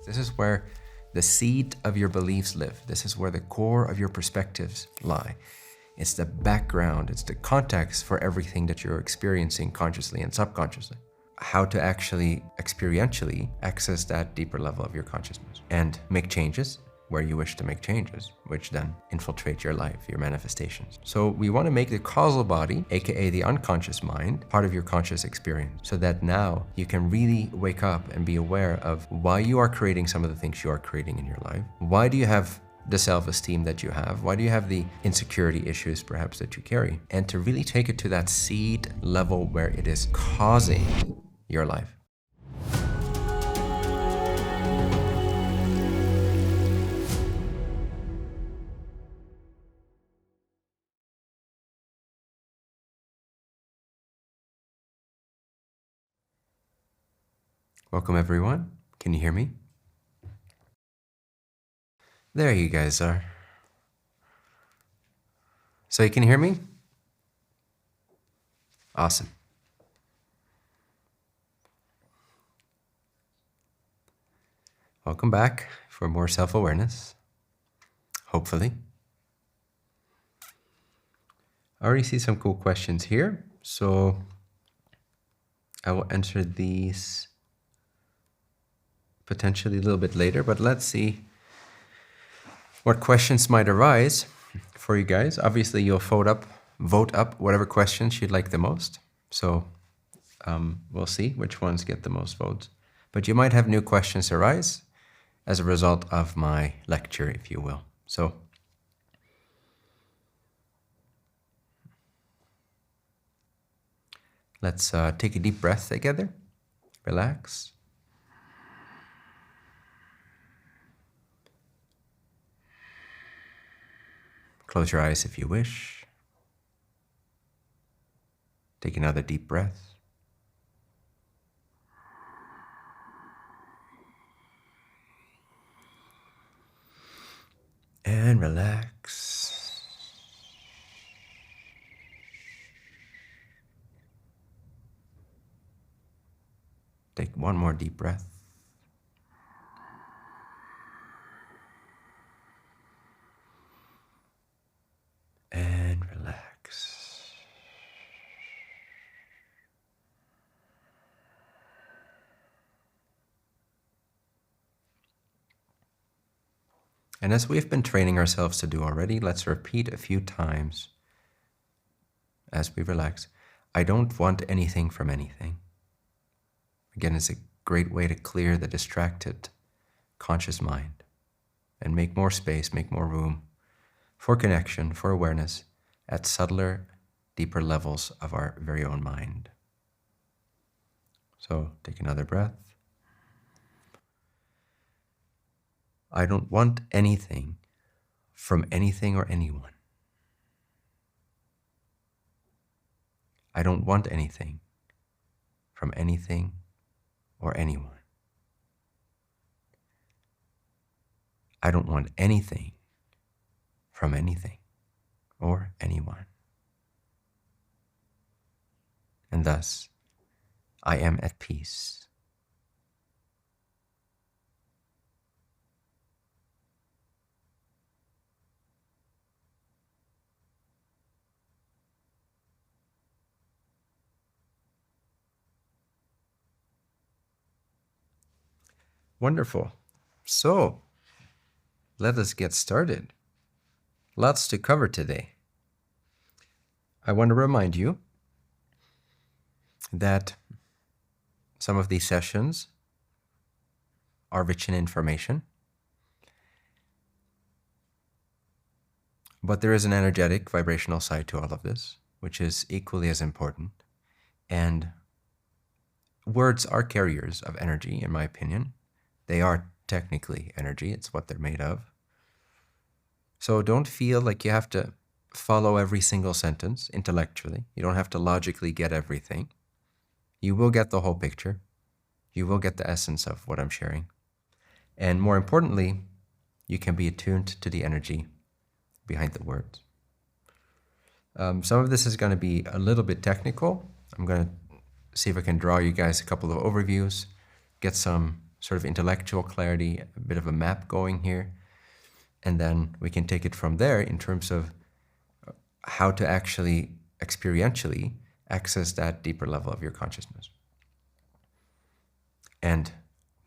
This is where the seed of your beliefs live. This is where the core of your perspectives lie. It's the background, it's the context for everything that you're experiencing consciously and subconsciously. How to actually experientially access that deeper level of your consciousness and make changes where you wish to make changes, which then infiltrate your life, your manifestations. So we want to make the causal body, aka the unconscious mind, part of your conscious experience, so that now you can really wake up and be aware of why you are creating some of the things you are creating in your life. Why do you have the self-esteem that you have? Why do you have the insecurity issues perhaps that you carry? And to really take it to that seed level where it is causing your life. Welcome everyone. Can you hear me? There you guys are. So you can hear me? Awesome. Welcome back for more self-awareness, hopefully. I already see some cool questions here, so I will answer these potentially a little bit later, but let's see what questions might arise for you guys. Obviously, you'll vote up whatever questions you'd like the most. So we'll see which ones get the most votes. But you might have new questions arise as a result of my lecture, if you will. So let's take a deep breath together. Relax. Close your eyes if you wish. Take another deep breath. And relax. Take one more deep breath. And relax. And as we've been training ourselves to do already, let's repeat a few times as we relax. I don't want anything from anything. Again, it's a great way to clear the distracted conscious mind and make more space, make more room for connection, for awareness at subtler, deeper levels of our very own mind. So take another breath. I don't want anything from anything or anyone. I don't want anything from anything or anyone. I don't want anything from anything or anyone. And thus, I am at peace. Wonderful. So, let us get started. Lots to cover today. I want to remind you that some of these sessions are rich in information, but there is an energetic, vibrational side to all of this, which is equally as important. And words are carriers of energy, in my opinion. They are technically energy. It's what they're made of. So don't feel like you have to follow every single sentence intellectually. You don't have to logically get everything. You will get the whole picture. You will get the essence of what I'm sharing. And more importantly, you can be attuned to the energy behind the words. Some of this is going to be a little bit technical. I'm going to see if I can draw you guys a couple of overviews, get some sort of intellectual clarity, a bit of a map going here. And then we can take it from there in terms of how to actually experientially access that deeper level of your consciousness and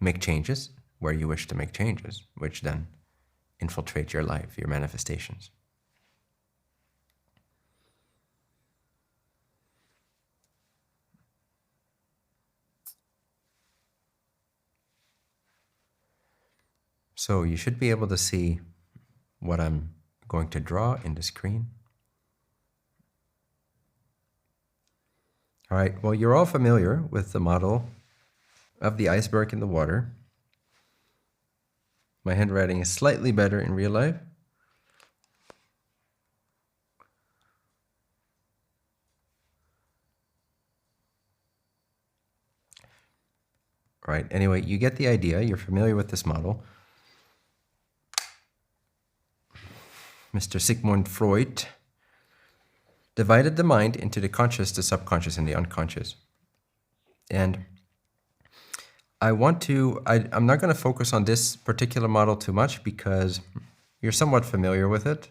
make changes where you wish to make changes, which then infiltrate your life, your manifestations. So you should be able to see what I'm going to draw in the screen. All right, well, you're all familiar with the model of the iceberg in the water. My handwriting is slightly better in real life. All right, anyway, you get the idea. You're familiar with this model. Mr. Sigmund Freud divided the mind into the conscious, the subconscious, and the unconscious. And I'm not going to focus on this particular model too much because you're somewhat familiar with it.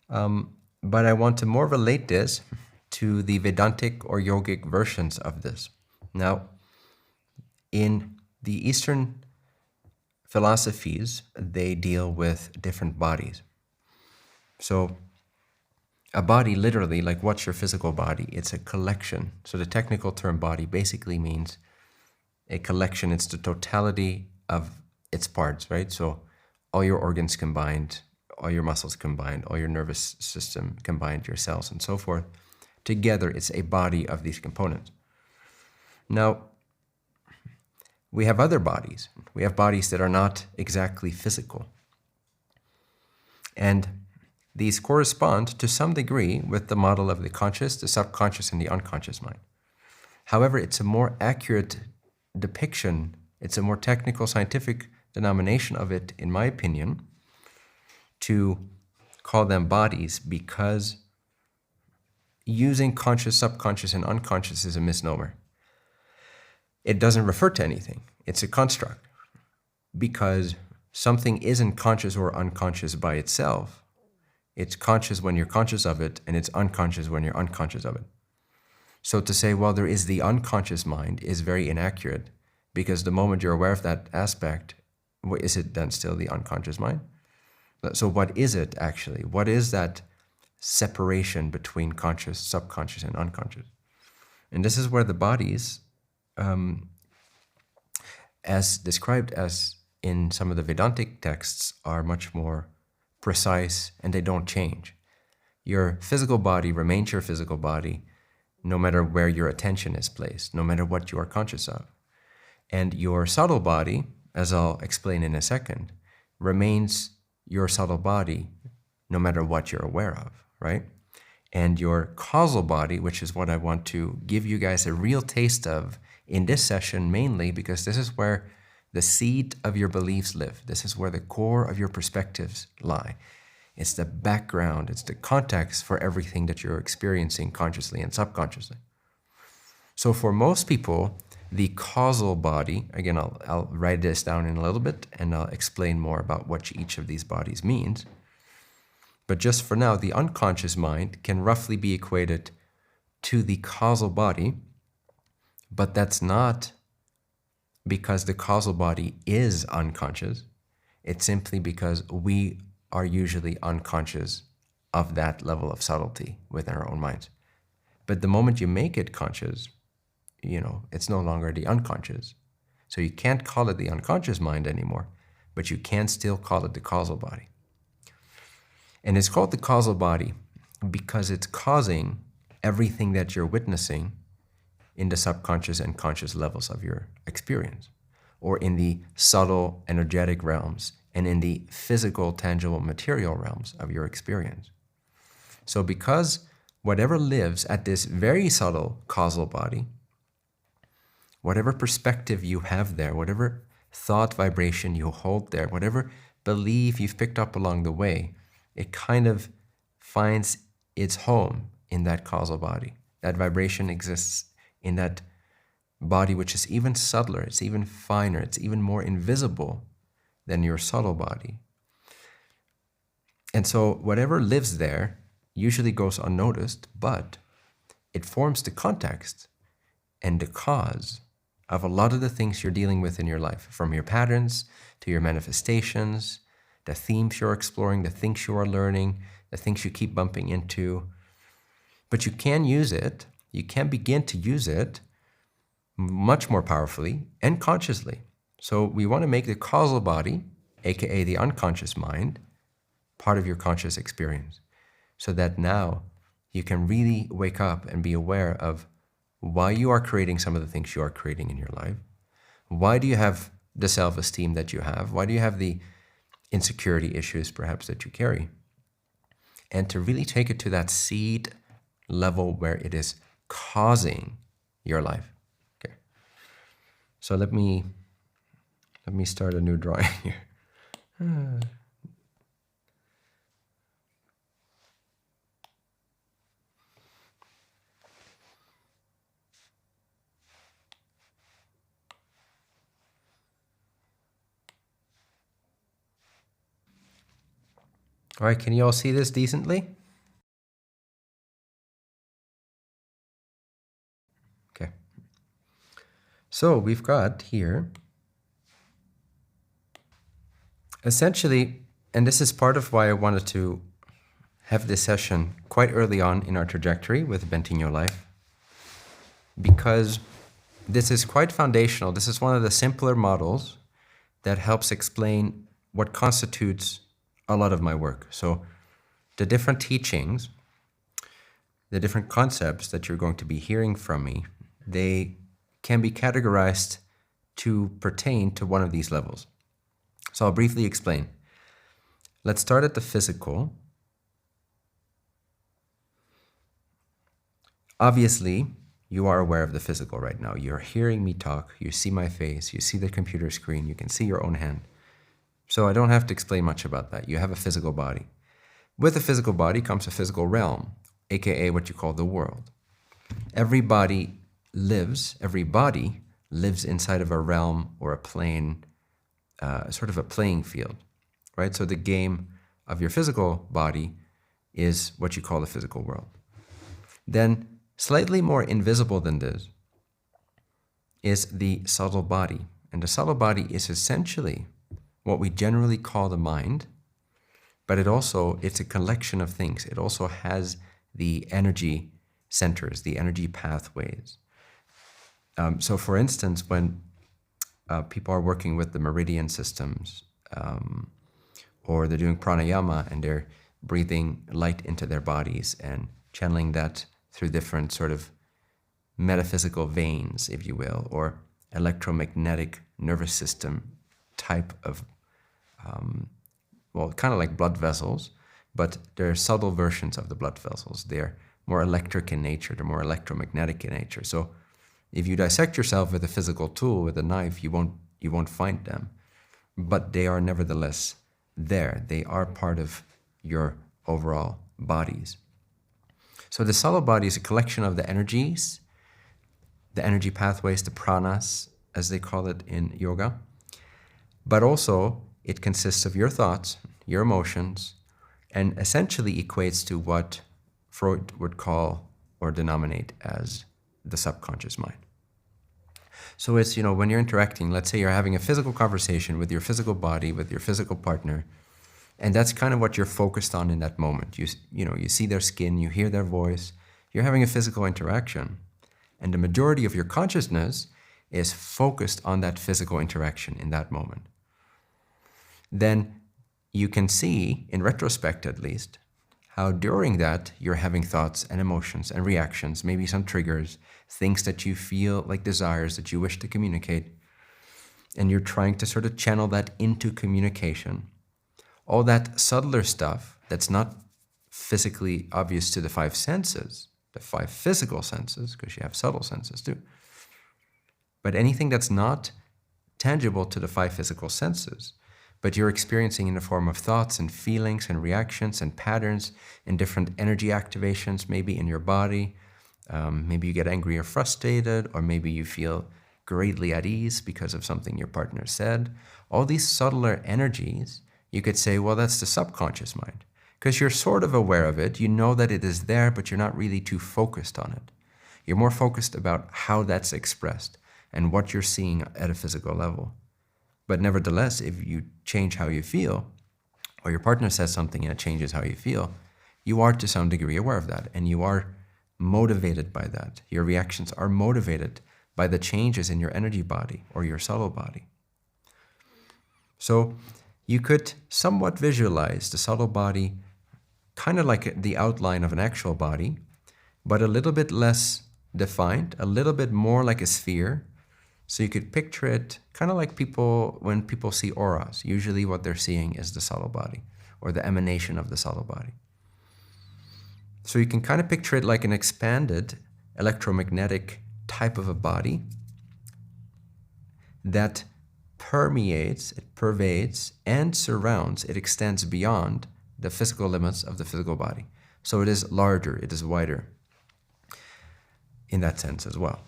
But I want to more relate this to the Vedantic or yogic versions of this. Now, in the Eastern philosophies, they deal with different bodies. So a body, literally, like what's your physical body? It's a collection. So the technical term body basically means a collection. It's the totality of its parts, right? So all your organs combined, all your muscles combined, all your nervous system combined, your cells and so forth. Together, it's a body of these components. Now, we have other bodies. We have bodies that are not exactly physical. And these correspond to some degree with the model of the conscious, the subconscious, and the unconscious mind. However, it's a more accurate depiction, it's a more technical, scientific denomination of it, in my opinion, to call them bodies, because using conscious, subconscious, and unconscious is a misnomer. It doesn't refer to anything. It's a construct, because something isn't conscious or unconscious by itself. It's conscious when you're conscious of it, and it's unconscious when you're unconscious of it. So to say, well, there is the unconscious mind is very inaccurate, because the moment you're aware of that aspect, is it then still the unconscious mind? So what is it actually? What is that separation between conscious, subconscious, and unconscious? And this is where the bodies, as described as in some of the Vedantic texts, are much more precise, and they don't change. Your physical body remains your physical body no matter where your attention is placed, no matter what you are conscious of. And your subtle body, as I'll explain in a second, remains your subtle body no matter what you're aware of, right? And your causal body, which is what I want to give you guys a real taste of in this session, mainly because this is where the seed of your beliefs live. This is where the core of your perspectives lie. It's the background, it's the context for everything that you're experiencing consciously and subconsciously. So for most people, the causal body, again, I'll write this down in a little bit, and I'll explain more about what each of these bodies means. But just for now, the unconscious mind can roughly be equated to the causal body, but that's not because the causal body is unconscious. It's simply because we are usually unconscious of that level of subtlety within our own minds. But the moment you make it conscious, it's no longer the unconscious. So you can't call it the unconscious mind anymore, but you can still call it the causal body. And it's called the causal body because it's causing everything that you're witnessing in the subconscious and conscious levels of your experience, or in the subtle, energetic realms, and in the physical, tangible, material realms of your experience. So because whatever lives at this very subtle causal body, whatever perspective you have there, whatever thought vibration you hold there, whatever belief you've picked up along the way, it kind of finds its home in that causal body. That vibration exists in that body which is even subtler, it's even finer, it's even more invisible than your subtle body. And so whatever lives there usually goes unnoticed, but it forms the context and the cause of a lot of the things you're dealing with in your life, from your patterns to your manifestations, the themes you're exploring, the things you are learning, the things you keep bumping into. But you can use it, you can begin to use it much more powerfully and consciously. So we want to make the causal body, aka the unconscious mind, part of your conscious experience, so that now you can really wake up and be aware of why you are creating some of the things you are creating in your life. Why do you have the self-esteem that you have? Why do you have the insecurity issues perhaps that you carry? And to really take it to that seed level where it is causing your life. Okay. So let me start a new drawing here. All right, can you all see this decently? Okay. So we've got here, essentially, and this is part of why I wanted to have this session quite early on in our trajectory with Bentinho Life, because this is quite foundational. This is one of the simpler models that helps explain what constitutes a lot of my work. So the different teachings, the different concepts that you're going to be hearing from me, they can be categorized to pertain to one of these levels. So I'll briefly explain. Let's start at the physical. Obviously, you are aware of the physical right now. You're hearing me talk, you see my face, you see the computer screen, you can see your own hand. So I don't have to explain much about that. You have a physical body. With a physical body comes a physical realm, aka what you call the world. Every body lives inside of a realm or a plane, sort of a playing field, right? So the game of your physical body is what you call the physical world. Then, slightly more invisible than this is the subtle body. And the subtle body is essentially what we generally call the mind, but it's a collection of things. It also has the energy centers, the energy pathways. So for instance, when people are working with the meridian systems, or they're doing pranayama and they're breathing light into their bodies and channeling that through different sort of metaphysical veins, if you will, or electromagnetic nervous system type of, kind of like blood vessels, but they're subtle versions of the blood vessels. They're more electric in nature, they're more electromagnetic in nature. So if you dissect yourself with a physical tool, with a knife, you won't find them. But they are nevertheless there. They are part of your overall bodies. So the subtle body is a collection of the energies, the energy pathways, the pranas, as they call it in yoga. But also, it consists of your thoughts, your emotions, and essentially equates to what Freud would call or denominate as the subconscious mind. So it's, when you're interacting, let's say you're having a physical conversation with your physical body, with your physical partner, and that's kind of what you're focused on in that moment. You see their skin, you hear their voice, you're having a physical interaction, and the majority of your consciousness is focused on that physical interaction in that moment. Then you can see, in retrospect at least, how during that you're having thoughts and emotions and reactions, maybe some triggers, things that you feel like desires that you wish to communicate, and you're trying to sort of channel that into communication. All that subtler stuff that's not physically obvious to the five senses, the five physical senses, because you have subtle senses too, but anything that's not tangible to the five physical senses, but you're experiencing in the form of thoughts and feelings and reactions and patterns and different energy activations maybe in your body, Maybe you get angry or frustrated, or maybe you feel greatly at ease because of something your partner said. All these subtler energies, you could say, well, that's the subconscious mind, because you're sort of aware of it. You know that it is there, but you're not really too focused on it. You're more focused about how that's expressed and what you're seeing at a physical level. But nevertheless, if you change how you feel, or your partner says something and it changes how you feel, you are to some degree aware of that, and you are motivated by that. Your reactions are motivated by the changes in your energy body or your subtle body. So you could somewhat visualize the subtle body kind of like the outline of an actual body, but a little bit less defined, a little bit more like a sphere. So you could picture it kind of like when people see auras. Usually what they're seeing is the subtle body or the emanation of the subtle body. So you can kind of picture it like an expanded electromagnetic type of a body that permeates, it pervades, and surrounds, it extends beyond the physical limits of the physical body. So it is larger, it is wider in that sense as well.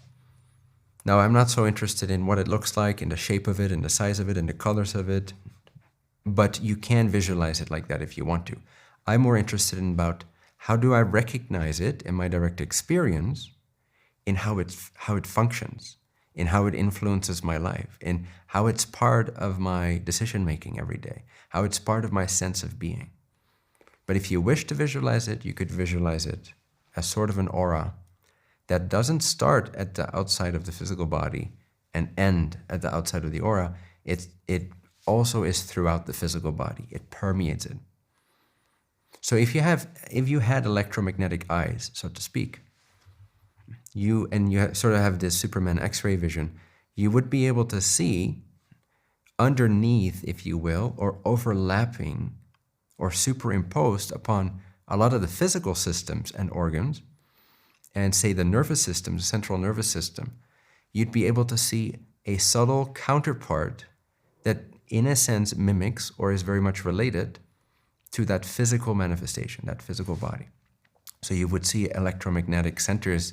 Now, I'm not so interested in what it looks like, in the shape of it, in the size of it, in the colors of it, but you can visualize it like that if you want to. I'm more interested in about how do I recognize it in my direct experience, in how it functions, in how it influences my life, in how it's part of my decision-making every day, how it's part of my sense of being. But if you wish to visualize it, you could visualize it as sort of an aura that doesn't start at the outside of the physical body and end at the outside of the aura. It also is throughout the physical body. It permeates it. So if you had electromagnetic eyes, so to speak, you sort of have this Superman X-ray vision, you would be able to see underneath, if you will, or overlapping or superimposed upon a lot of the physical systems and organs, and say the nervous system, the central nervous system, you'd be able to see a subtle counterpart that in a sense mimics or is very much related to that physical manifestation, that physical body. So you would see electromagnetic centers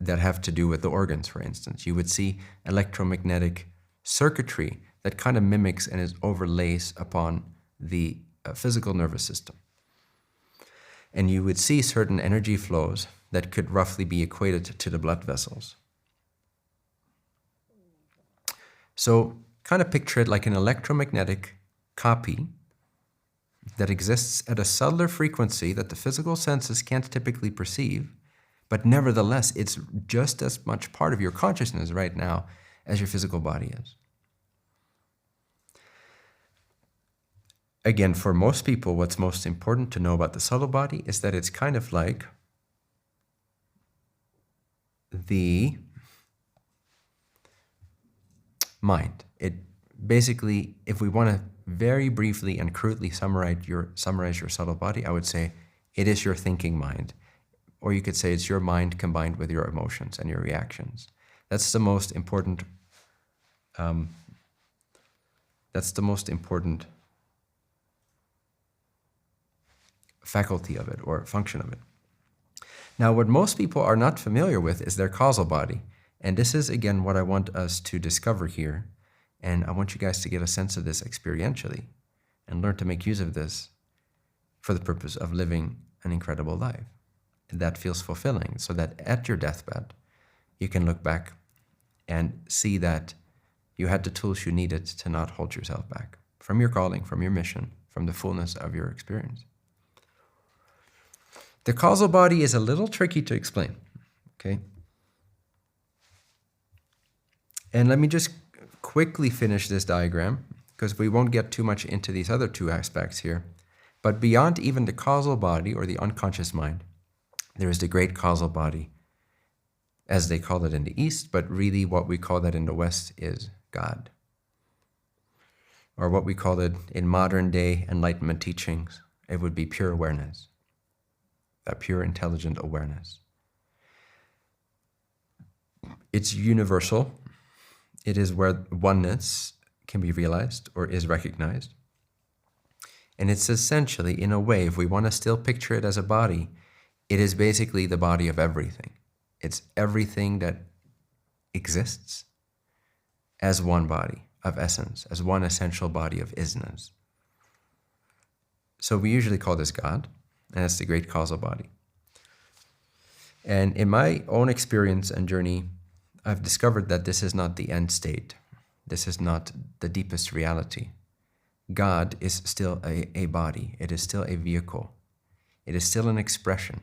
that have to do with the organs, for instance. You would see electromagnetic circuitry that kind of mimics and is overlays upon the physical nervous system. And you would see certain energy flows that could roughly be equated to the blood vessels. So kind of picture it like an electromagnetic copy that exists at a subtler frequency that the physical senses can't typically perceive, but nevertheless, it's just as much part of your consciousness right now as your physical body is. Again, for most people, what's most important to know about the subtle body is that it's kind of like the mind. It basically, if we want to very briefly and crudely summarize your subtle body, I would say it is your thinking mind. Or you could say it's your mind combined with your emotions and your reactions. That's the most important faculty of it or function of it. Now, what most people are not familiar with is their causal body. And this is, again, what I want us to discover here. And I want you guys to get a sense of this experientially and learn to make use of this for the purpose of living an incredible life that feels fulfilling, so that at your deathbed, you can look back and see that you had the tools you needed to not hold yourself back from your calling, from your mission, from the fullness of your experience. The causal body is a little tricky to explain, okay? And let me just quickly finish this diagram, because we won't get too much into these other two aspects here. But beyond even the causal body or the unconscious mind, there is the great causal body, as they call it in the East, but really what we call that in the West is God. Or what we call it in modern day Enlightenment teachings, it would be pure awareness, that pure intelligent awareness. It's universal. It is where oneness can be realized or is recognized. And it's essentially, in a way, if we want to still picture it as a body, it is basically the body of everything. It's everything that exists as one body of essence, as one essential body of isness. So we usually call this God, and it's the great causal body. And in my own experience and journey, I've discovered that this is not the end state. This is not the deepest reality. God is still a body. It is still a vehicle. It is still an expression.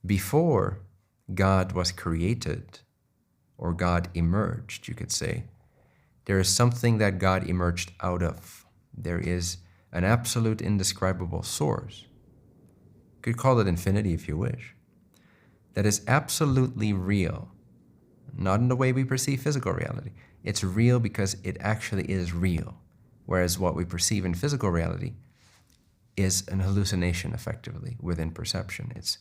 Before God was created, or God emerged, you could say, there is something that God emerged out of. There is an absolute indescribable source. You could call it infinity if you wish. That is absolutely real. Not in the way we perceive physical reality. It's real because it actually is real. Whereas what we perceive in physical reality is an hallucination, effectively, within perception. It's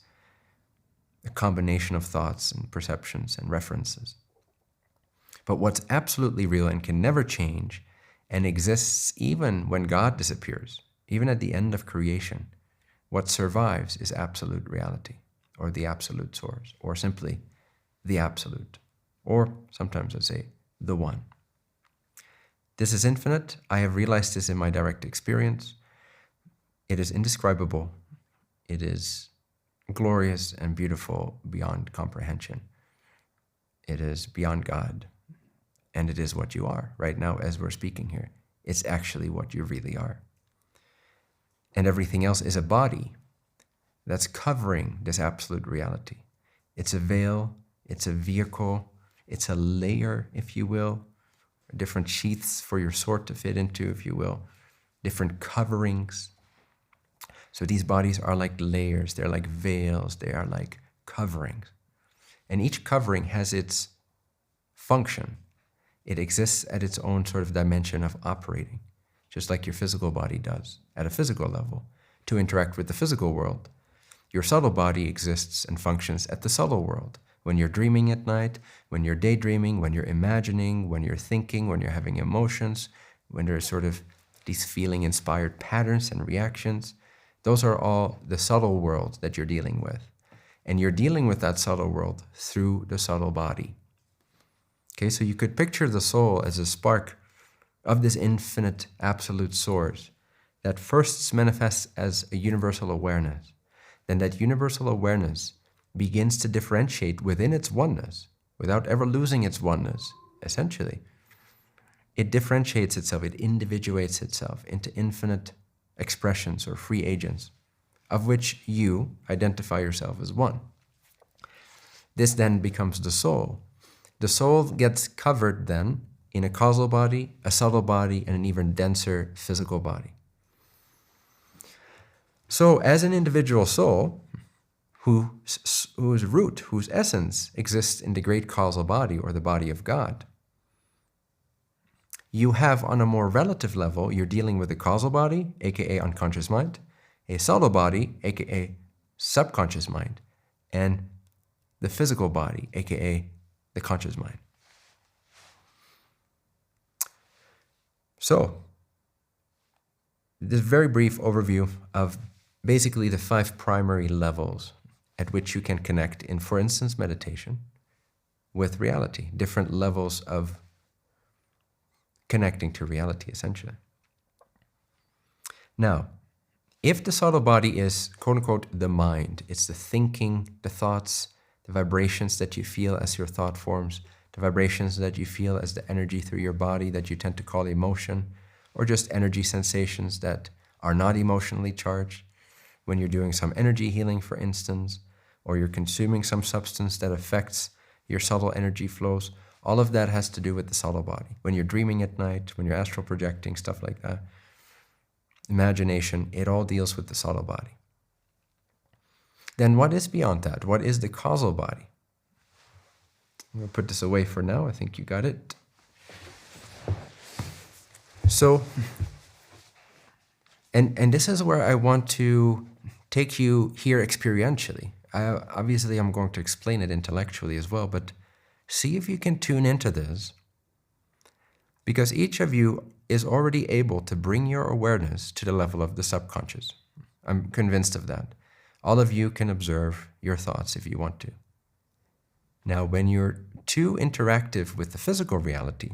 a combination of thoughts and perceptions and references. But what's absolutely real and can never change and exists even when God disappears, even at the end of creation, what survives is absolute reality, or the absolute source, or simply the absolute, or sometimes I say the one. This is infinite. I have realized this in my direct experience. It is indescribable. It is glorious and beautiful beyond comprehension. It is beyond God. And it is what you are right now as we're speaking here. It's actually what you really are. And everything else is a body that's covering this absolute reality. It's a veil, it's a vehicle, it's a layer, if you will, different sheaths for your sword to fit into, if you will, different coverings. So these bodies are like layers, they're like veils, they are like coverings. And each covering has its function. It exists at its own sort of dimension of operating, just like your physical body does at a physical level, to interact with the physical world. Your subtle body exists and functions at the subtle world. When you're dreaming at night, when you're daydreaming, when you're imagining, when you're thinking, when you're having emotions, when there's sort of these feeling-inspired patterns and reactions, those are all the subtle world that you're dealing with. And you're dealing with that subtle world through the subtle body. Okay, so you could picture the soul as a spark of this infinite absolute source that first manifests as a universal awareness. Then that universal awareness begins to differentiate within its oneness, without ever losing its oneness, essentially. It differentiates itself, it individuates itself into infinite expressions or free agents, of which you identify yourself as one. This then becomes the soul. The soul gets covered then in a causal body, a subtle body, and an even denser physical body. So as an individual soul, whose root, whose essence exists in the great causal body or the body of God, you have on a more relative level, you're dealing with a causal body, aka unconscious mind, a subtle body, aka subconscious mind, and the physical body, aka the conscious mind. So, this very brief overview of basically the 5 primary levels at which you can connect in, for instance, meditation with reality, different levels of connecting to reality, essentially. Now, if the subtle body is, quote-unquote, the mind, it's the thinking, the thoughts, the vibrations that you feel as your thought forms, the vibrations that you feel as the energy through your body that you tend to call emotion, or just energy sensations that are not emotionally charged, when you're doing some energy healing, for instance, or you're consuming some substance that affects your subtle energy flows, all of that has to do with the subtle body. When you're dreaming at night, when you're astral projecting, stuff like that, imagination, it all deals with the subtle body. Then what is beyond that? What is the causal body? I'm going to put this away for now. I think you got it. So, and this is where I want to take you here experientially. Obviously, I'm going to explain it intellectually as well, but see if you can tune into this, because each of you is already able to bring your awareness to the level of the subconscious. I'm convinced of that. All of you can observe your thoughts if you want to. Now, when you're too interactive with the physical reality,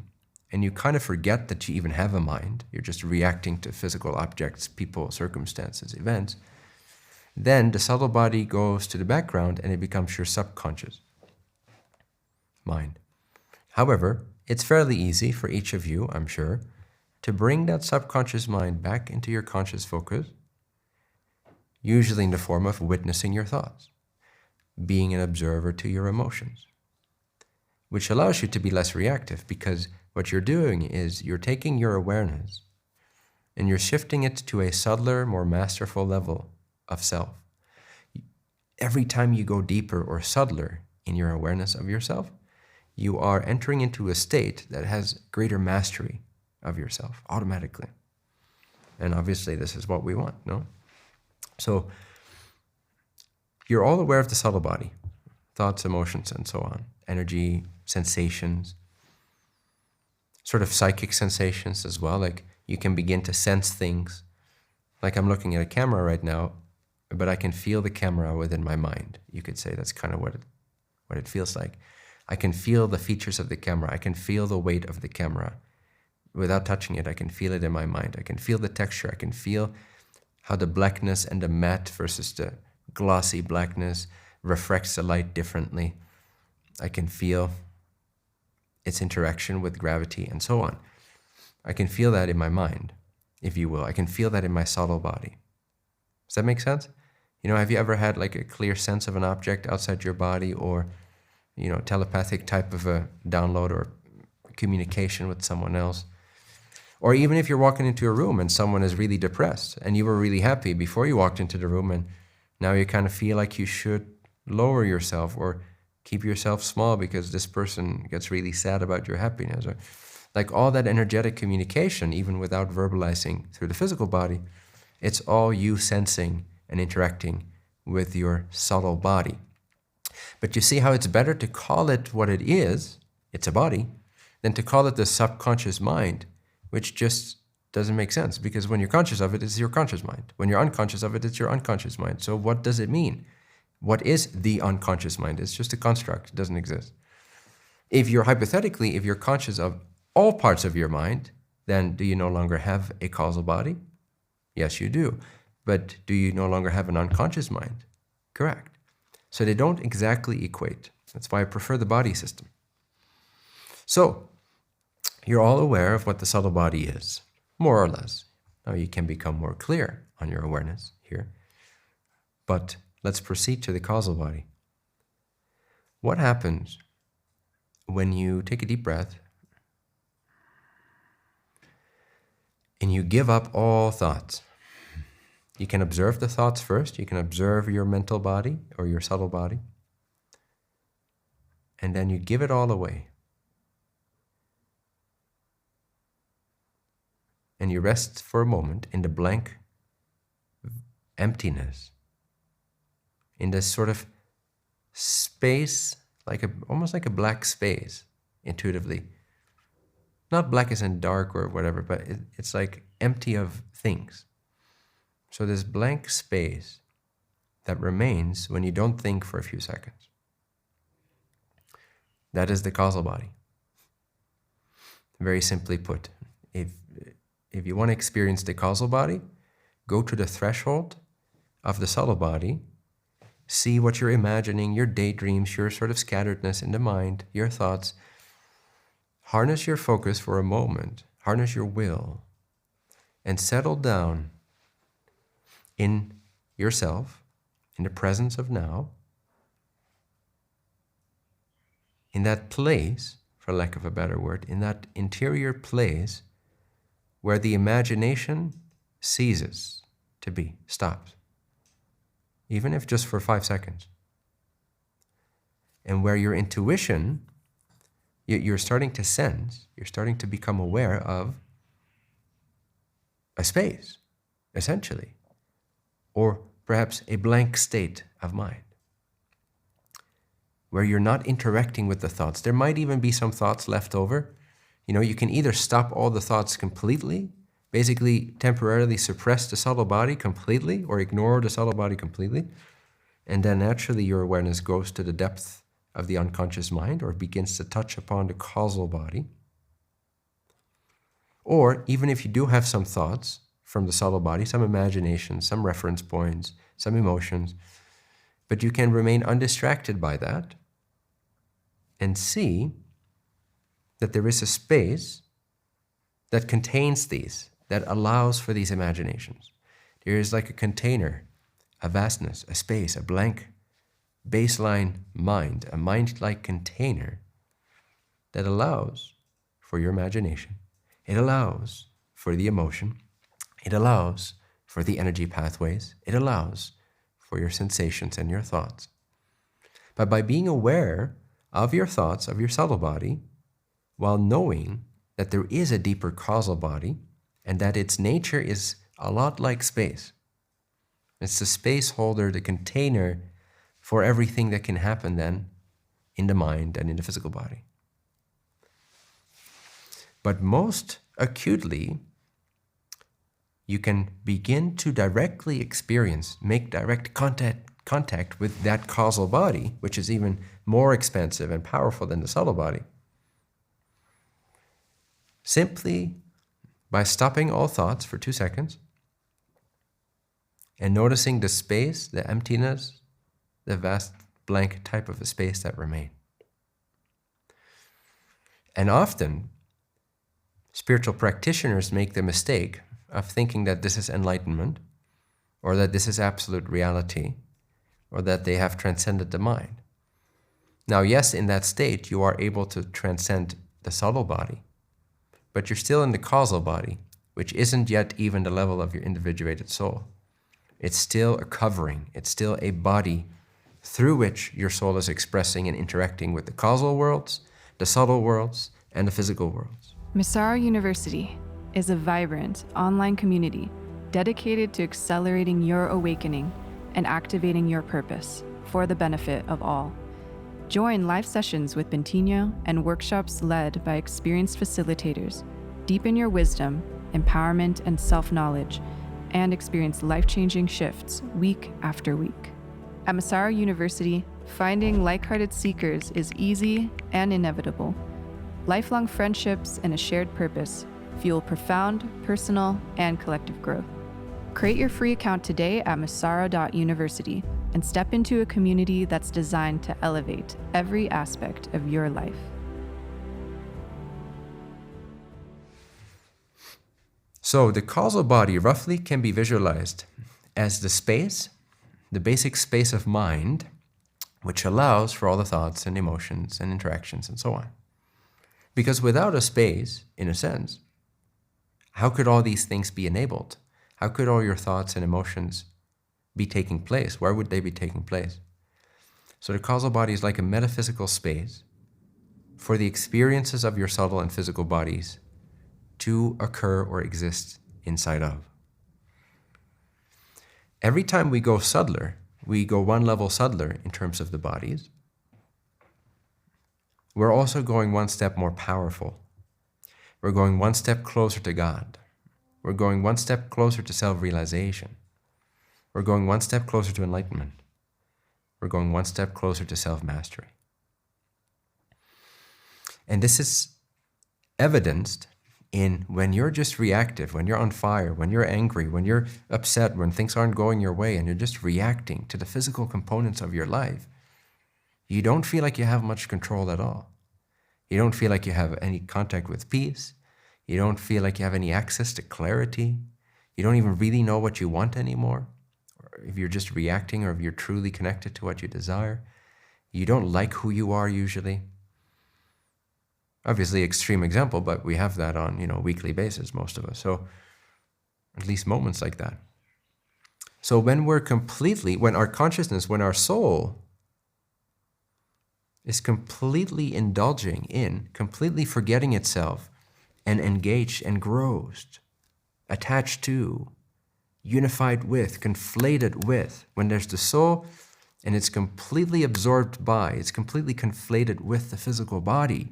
and you kind of forget that you even have a mind, you're just reacting to physical objects, people, circumstances, events, then the subtle body goes to the background and it becomes your subconscious mind. However, it's fairly easy for each of you, I'm sure, to bring that subconscious mind back into your conscious focus, usually in the form of witnessing your thoughts, being an observer to your emotions, which allows you to be less reactive, because what you're doing is you're taking your awareness and you're shifting it to a subtler, more masterful level of self. Every time you go deeper or subtler in your awareness of yourself, you are entering into a state that has greater mastery of yourself automatically. And obviously this is what we want, no? So you're all aware of the subtle body, thoughts, emotions, and so on, energy, sensations, sort of psychic sensations as well. Like you can begin to sense things. Like I'm looking at a camera right now, but I can feel the camera within my mind. You could say that's kind of what it feels like. I can feel the features of the camera. I can feel the weight of the camera. Without touching it, I can feel it in my mind. I can feel the texture. I can feel how the blackness and the matte versus the glossy blackness refracts the light differently. I can feel its interaction with gravity and so on. I can feel that in my mind, if you will. I can feel that in my subtle body. Does that make sense? You know, have you ever had like a clear sense of an object outside your body, or, you know, telepathic type of a download or communication with someone else? Or even if you're walking into a room and someone is really depressed and you were really happy before you walked into the room, and now you kind of feel like you should lower yourself or keep yourself small because this person gets really sad about your happiness. Or like all that energetic communication, even without verbalizing through the physical body, it's all you sensing and interacting with your subtle body. But you see how it's better to call it what it is, it's a body, than to call it the subconscious mind, which just doesn't make sense, because when you're conscious of it, it's your conscious mind. When you're unconscious of it, it's your unconscious mind. So what does it mean? What is the unconscious mind? It's just a construct. It doesn't exist. If you're conscious of all parts of your mind, then do you no longer have a causal body? Yes, you do. But do you no longer have an unconscious mind? Correct. So they don't exactly equate. That's why I prefer the body system. So you're all aware of what the subtle body is, more or less. Now you can become more clear on your awareness here. But let's proceed to the causal body. What happens when you take a deep breath and you give up all thoughts? You can observe the thoughts first. You can observe your mental body or your subtle body. And then you give it all away. And you rest for a moment in the blank emptiness, in this sort of space, almost like a black space, intuitively. Not black as in dark or whatever, but it's like empty of things. So this blank space that remains when you don't think for a few seconds. That is the causal body. Very simply put, if you want to experience the causal body, go to the threshold of the subtle body, see what you're imagining, your daydreams, your sort of scatteredness in the mind, your thoughts. Harness your focus for a moment, harness your will, and settle down in yourself, in the presence of now, in that place, for lack of a better word, in that interior place where the imagination ceases to be, stops, even if just for 5 seconds. And where your intuition, you're starting to sense, you're starting to become aware of a space, essentially, or perhaps a blank state of mind, where you're not interacting with the thoughts. There might even be some thoughts left over. You know, you can either stop all the thoughts completely, basically temporarily suppress the subtle body completely, or ignore the subtle body completely, and then naturally your awareness goes to the depth of the unconscious mind, or begins to touch upon the causal body. Or even if you do have some thoughts from the subtle body, some imagination, some reference points, some emotions, but you can remain undistracted by that and see that there is a space that contains these, that allows for these imaginations. There is like a container, a vastness, a space, a blank baseline mind, a mind-like container that allows for your imagination. It allows for the emotion. It allows for the energy pathways. It allows for your sensations and your thoughts. But by being aware of your thoughts, of your subtle body, while knowing that there is a deeper causal body and that its nature is a lot like space. It's the space holder, the container for everything that can happen then in the mind and in the physical body. But most acutely, you can begin to directly experience, make direct contact with that causal body, which is even more expansive and powerful than the subtle body, simply by stopping all thoughts for 2 seconds and noticing the space, the emptiness, the vast blank type of a space that remain. And often, spiritual practitioners make the mistake of thinking that this is enlightenment, or that this is absolute reality, or that they have transcended the mind. Now, yes, in that state, you are able to transcend the subtle body, but you're still in the causal body, which isn't yet even the level of your individuated soul. It's still a covering. It's still a body through which your soul is expressing and interacting with the causal worlds, the subtle worlds, and the physical worlds. Massaro University is a vibrant online community dedicated to accelerating your awakening and activating your purpose for the benefit of all. Join live sessions with Bentinho and workshops led by experienced facilitators. Deepen your wisdom, empowerment, and self-knowledge, and experience life-changing shifts week after week. At Massaro University, finding like-hearted seekers is easy and inevitable. Lifelong friendships and a shared purpose fuel profound personal and collective growth. Create your free account today at massaro.university and step into a community that's designed to elevate every aspect of your life. So the causal body roughly can be visualized as the space, the basic space of mind, which allows for all the thoughts and emotions and interactions and so on. Because without a space, in a sense, how could all these things be enabled? How could all your thoughts and emotions be taking place? Where would they be taking place? So the causal body is like a metaphysical space for the experiences of your subtle and physical bodies to occur or exist inside of. Every time we go subtler, we go one level subtler in terms of the bodies, we're also going one step more powerful. We're going one step closer to God. We're going one step closer to self-realization. We're going one step closer to enlightenment. We're going one step closer to self-mastery. And this is evidenced in when you're just reactive, when you're on fire, when you're angry, when you're upset, when things aren't going your way, and you're just reacting to the physical components of your life. You don't feel like you have much control at all. You don't feel like you have any contact with peace. You don't feel like you have any access to clarity. You don't even really know what you want anymore. Or if you're just reacting, or if you're truly connected to what you desire. You don't like who you are usually. Obviously, extreme example, but we have that on, weekly basis, most of us. So at least moments like that. So when our consciousness, when our soul is completely indulging in, completely forgetting itself and engaged, engrossed, attached to, unified with, conflated with, when there's the soul and it's completely absorbed by, it's completely conflated with the physical body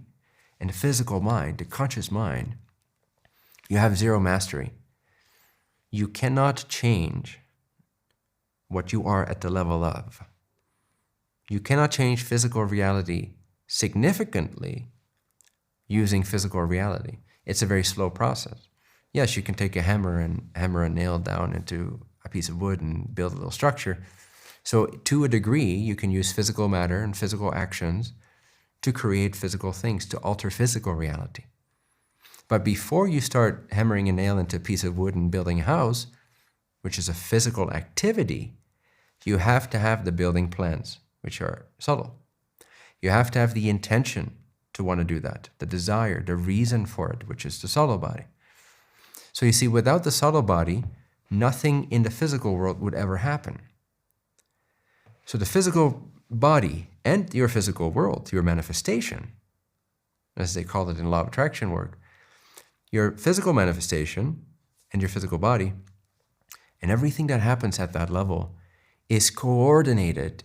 and the physical mind, the conscious mind, you have zero mastery. You cannot change what you are at the level of. You cannot change physical reality significantly using physical reality. It's a very slow process. Yes, you can take a hammer and hammer a nail down into a piece of wood and build a little structure. So to a degree, you can use physical matter and physical actions to create physical things, to alter physical reality. But before you start hammering a nail into a piece of wood and building a house, which is a physical activity, you have to have the building plans, which are subtle. You have to have the intention to want to do that, the desire, the reason for it, which is the subtle body. So you see, without the subtle body, nothing in the physical world would ever happen. So the physical body and your physical world, your manifestation, as they call it in law of attraction work, your physical manifestation and your physical body and everything that happens at that level is coordinated,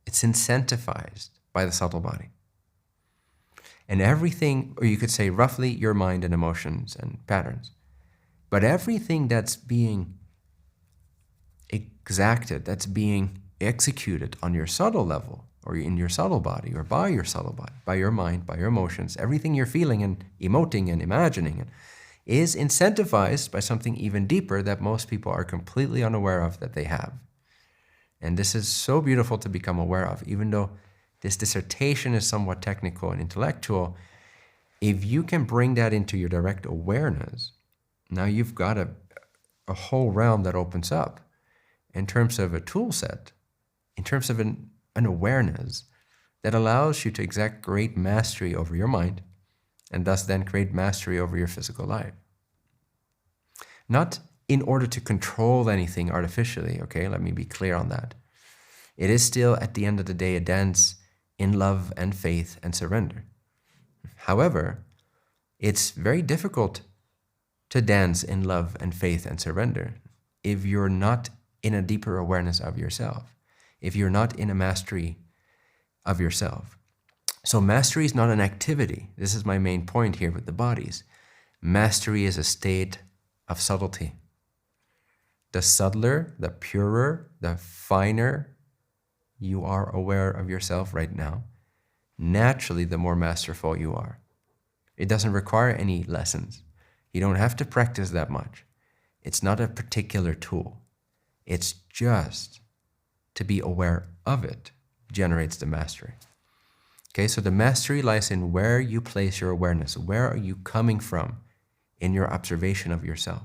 it's incentivized by the subtle body. And everything, or you could say roughly your mind and emotions and patterns, but everything that's being exacted, that's being executed on your subtle level, or in your subtle body, or by your subtle body, by your mind, by your emotions, everything you're feeling and emoting and imagining is incentivized by something even deeper that most people are completely unaware of that they have. And this is so beautiful to become aware of, even though this dissertation is somewhat technical and intellectual. If you can bring that into your direct awareness, now you've got a whole realm that opens up in terms of a tool set, in terms of an awareness that allows you to exact great mastery over your mind and thus then create mastery over your physical life. Not in order to control anything artificially, okay? Let me be clear on that. It is still, at the end of the day, a dance in love and faith and surrender. However, it's very difficult to dance in love and faith and surrender if you're not in a deeper awareness of yourself, if you're not in a mastery of yourself. So mastery is not an activity. This is my main point here with the bodies. Mastery is a state of subtlety. The subtler, the purer, the finer you are aware of yourself right now, naturally the more masterful you are. It doesn't require any lessons. You don't have to practice that much. It's not a particular tool. It's just to be aware of it generates the mastery. Okay, so the mastery lies in where you place your awareness. Where are you coming from in your observation of yourself?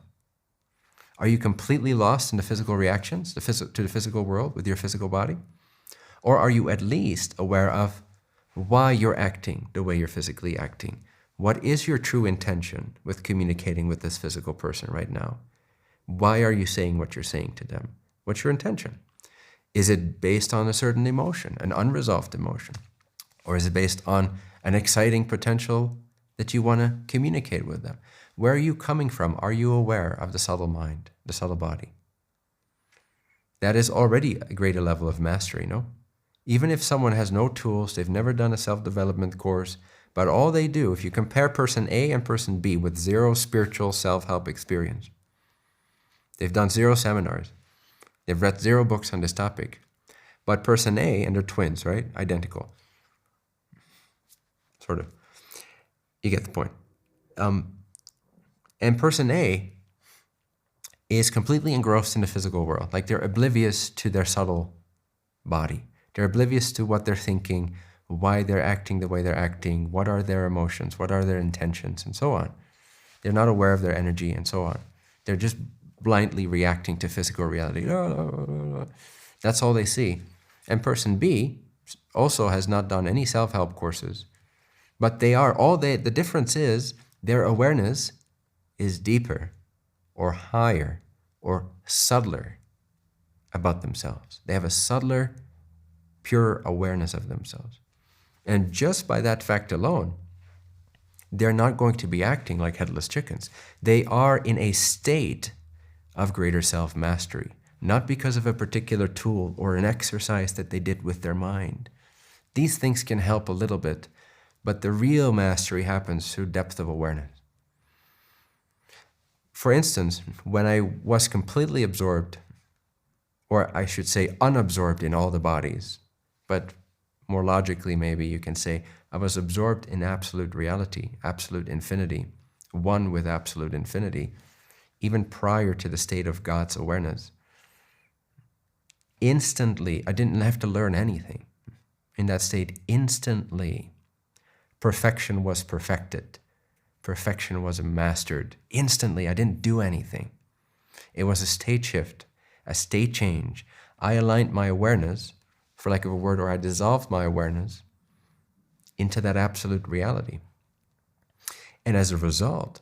Are you completely lost in the physical reactions to the physical world with your physical body? Or are you at least aware of why you're acting the way you're physically acting? What is your true intention with communicating with this physical person right now? Why are you saying what you're saying to them? What's your intention? Is it based on a certain emotion, an unresolved emotion? Or is it based on an exciting potential that you want to communicate with them? Where are you coming from? Are you aware of the subtle mind, the subtle body? That is already a greater level of mastery, no? Even if someone has no tools, they've never done a self-development course, but all they do, if you compare person A and person B with zero spiritual self-help experience, they've done zero seminars, they've read zero books on this topic, but person A, and they're twins, right? Identical. Sort of. You get the point. And person A is completely engrossed in the physical world. Like they're oblivious to their subtle body. They're oblivious to what they're thinking, why they're acting the way they're acting, what are their emotions, what are their intentions, and so on. They're not aware of their energy, and so on. They're just blindly reacting to physical reality. That's all they see. And person B also has not done any self-help courses, but the difference is their awareness is deeper or higher or subtler about themselves. They have a subtler, pure awareness of themselves. And just by that fact alone, they're not going to be acting like headless chickens. They are in a state of greater self-mastery, not because of a particular tool or an exercise that they did with their mind. These things can help a little bit, but the real mastery happens through depth of awareness. For instance, when I was completely absorbed, or I should say unabsorbed in all the bodies, but more logically maybe, you can say, I was absorbed in absolute reality, absolute infinity, one with absolute infinity, even prior to the state of God's awareness. Instantly, I didn't have to learn anything. In that state, instantly, perfection was perfected. Perfection was mastered. Instantly, I didn't do anything. It was a state shift, a state change. I aligned my awareness, for lack of a word, or I dissolved my awareness into that absolute reality. And as a result,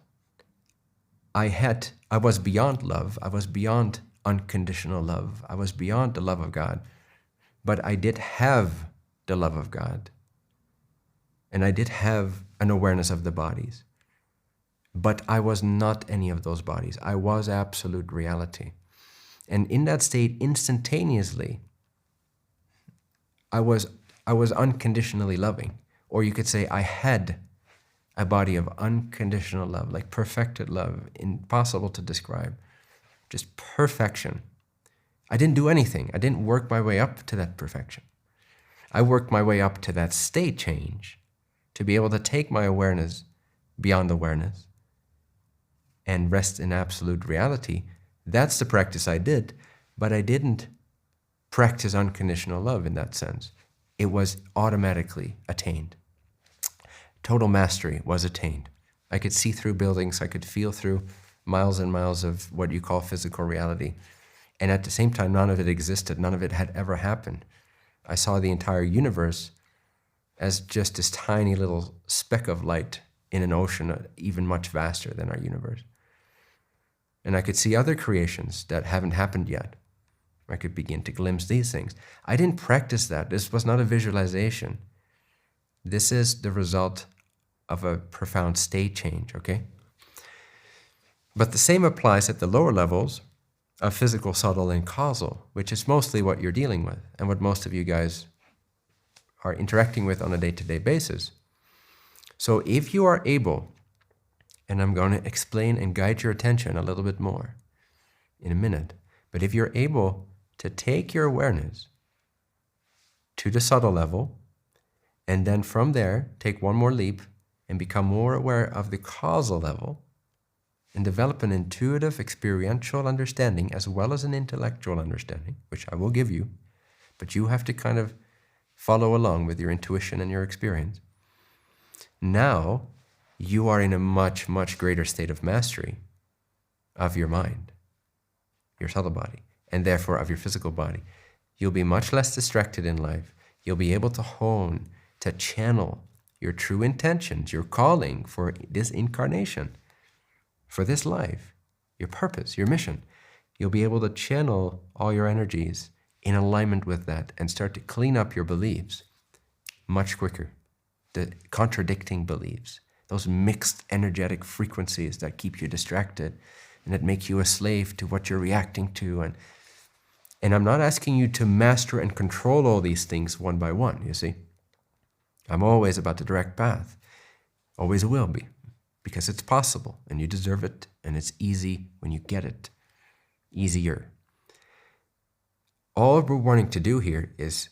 I was beyond love. I was beyond unconditional love. I was beyond the love of God. But I did have the love of God. And I did have an awareness of the bodies. But I was not any of those bodies. I was absolute reality. And in that state, instantaneously, I was unconditionally loving. Or you could say I had a body of unconditional love, like perfected love, impossible to describe. Just perfection. I didn't do anything. I didn't work my way up to that perfection. I worked my way up to that state change to be able to take my awareness beyond awareness and rest in absolute reality. That's the practice I did, but I didn't practice unconditional love in that sense. It was automatically attained. Total mastery was attained. I could see through buildings. I could feel through miles and miles of what you call physical reality. And at the same time, none of it existed. None of it had ever happened. I saw the entire universe as just this tiny little speck of light in an ocean even much vaster than our universe. And I could see other creations that haven't happened yet. I could begin to glimpse these things. I didn't practice that. This was not a visualization. This is the result of a profound state change, okay? But the same applies at the lower levels of physical, subtle, and causal, which is mostly what you're dealing with and what most of you guys are interacting with on a day-to-day basis. So if you are able, and I'm going to explain and guide your attention a little bit more in a minute, but if you're able to take your awareness to the subtle level, and then from there, take one more leap and become more aware of the causal level and develop an intuitive, experiential understanding as well as an intellectual understanding, which I will give you, but you have to kind of follow along with your intuition and your experience. Now, you are in a much, much greater state of mastery of your mind, your subtle body, and therefore of your physical body. You'll be much less distracted in life. You'll be able to hone, to channel your true intentions, your calling for this incarnation, for this life, your purpose, your mission. You'll be able to channel all your energies in alignment with that and start to clean up your beliefs much quicker. The contradicting beliefs, those mixed energetic frequencies that keep you distracted and that make you a slave to what you're reacting to. And I'm not asking you to master and control all these things one by one, you see. I'm always about the direct path, always will be, because it's possible and you deserve it and it's easy when you get it, easier. All we're wanting to do here is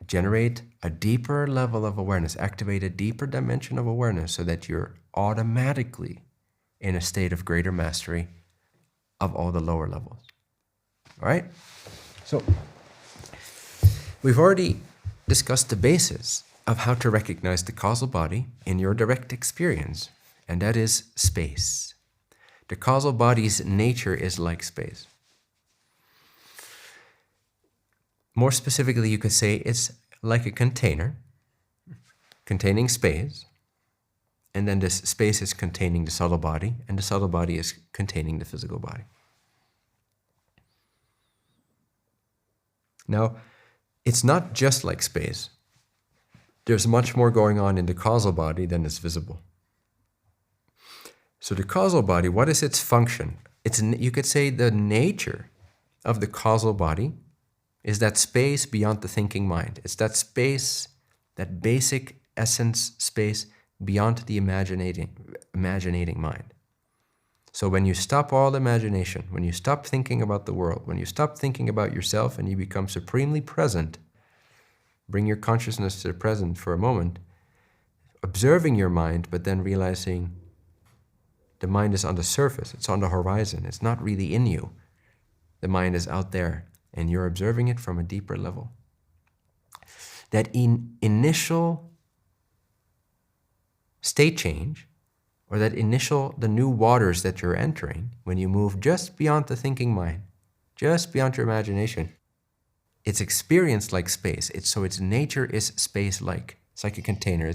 generate a deeper level of awareness, activate a deeper dimension of awareness so that you're automatically in a state of greater mastery of all the lower levels. All right? So we've already discussed the basis of how to recognize the causal body in your direct experience, and that is space. The causal body's nature is like space. More specifically, you could say it's like a container containing space, and then this space is containing the subtle body, and the subtle body is containing the physical body. Now, it's not just like space. There's much more going on in the causal body than is visible. So the causal body, what is its function? You could say the nature of the causal body is that space beyond the thinking mind. It's that space, that basic essence space beyond the imaginating mind. So when you stop all imagination, when you stop thinking about the world, when you stop thinking about yourself and you become supremely present Bring your consciousness to the present for a moment, observing your mind, but then realizing the mind is on the surface, it's on the horizon, it's not really in you. The mind is out there, and you're observing it from a deeper level. That initial state change, or that the new waters that you're entering, when you move just beyond the thinking mind, just beyond your imagination, it's experienced like space. So its nature is space-like. It's like a container.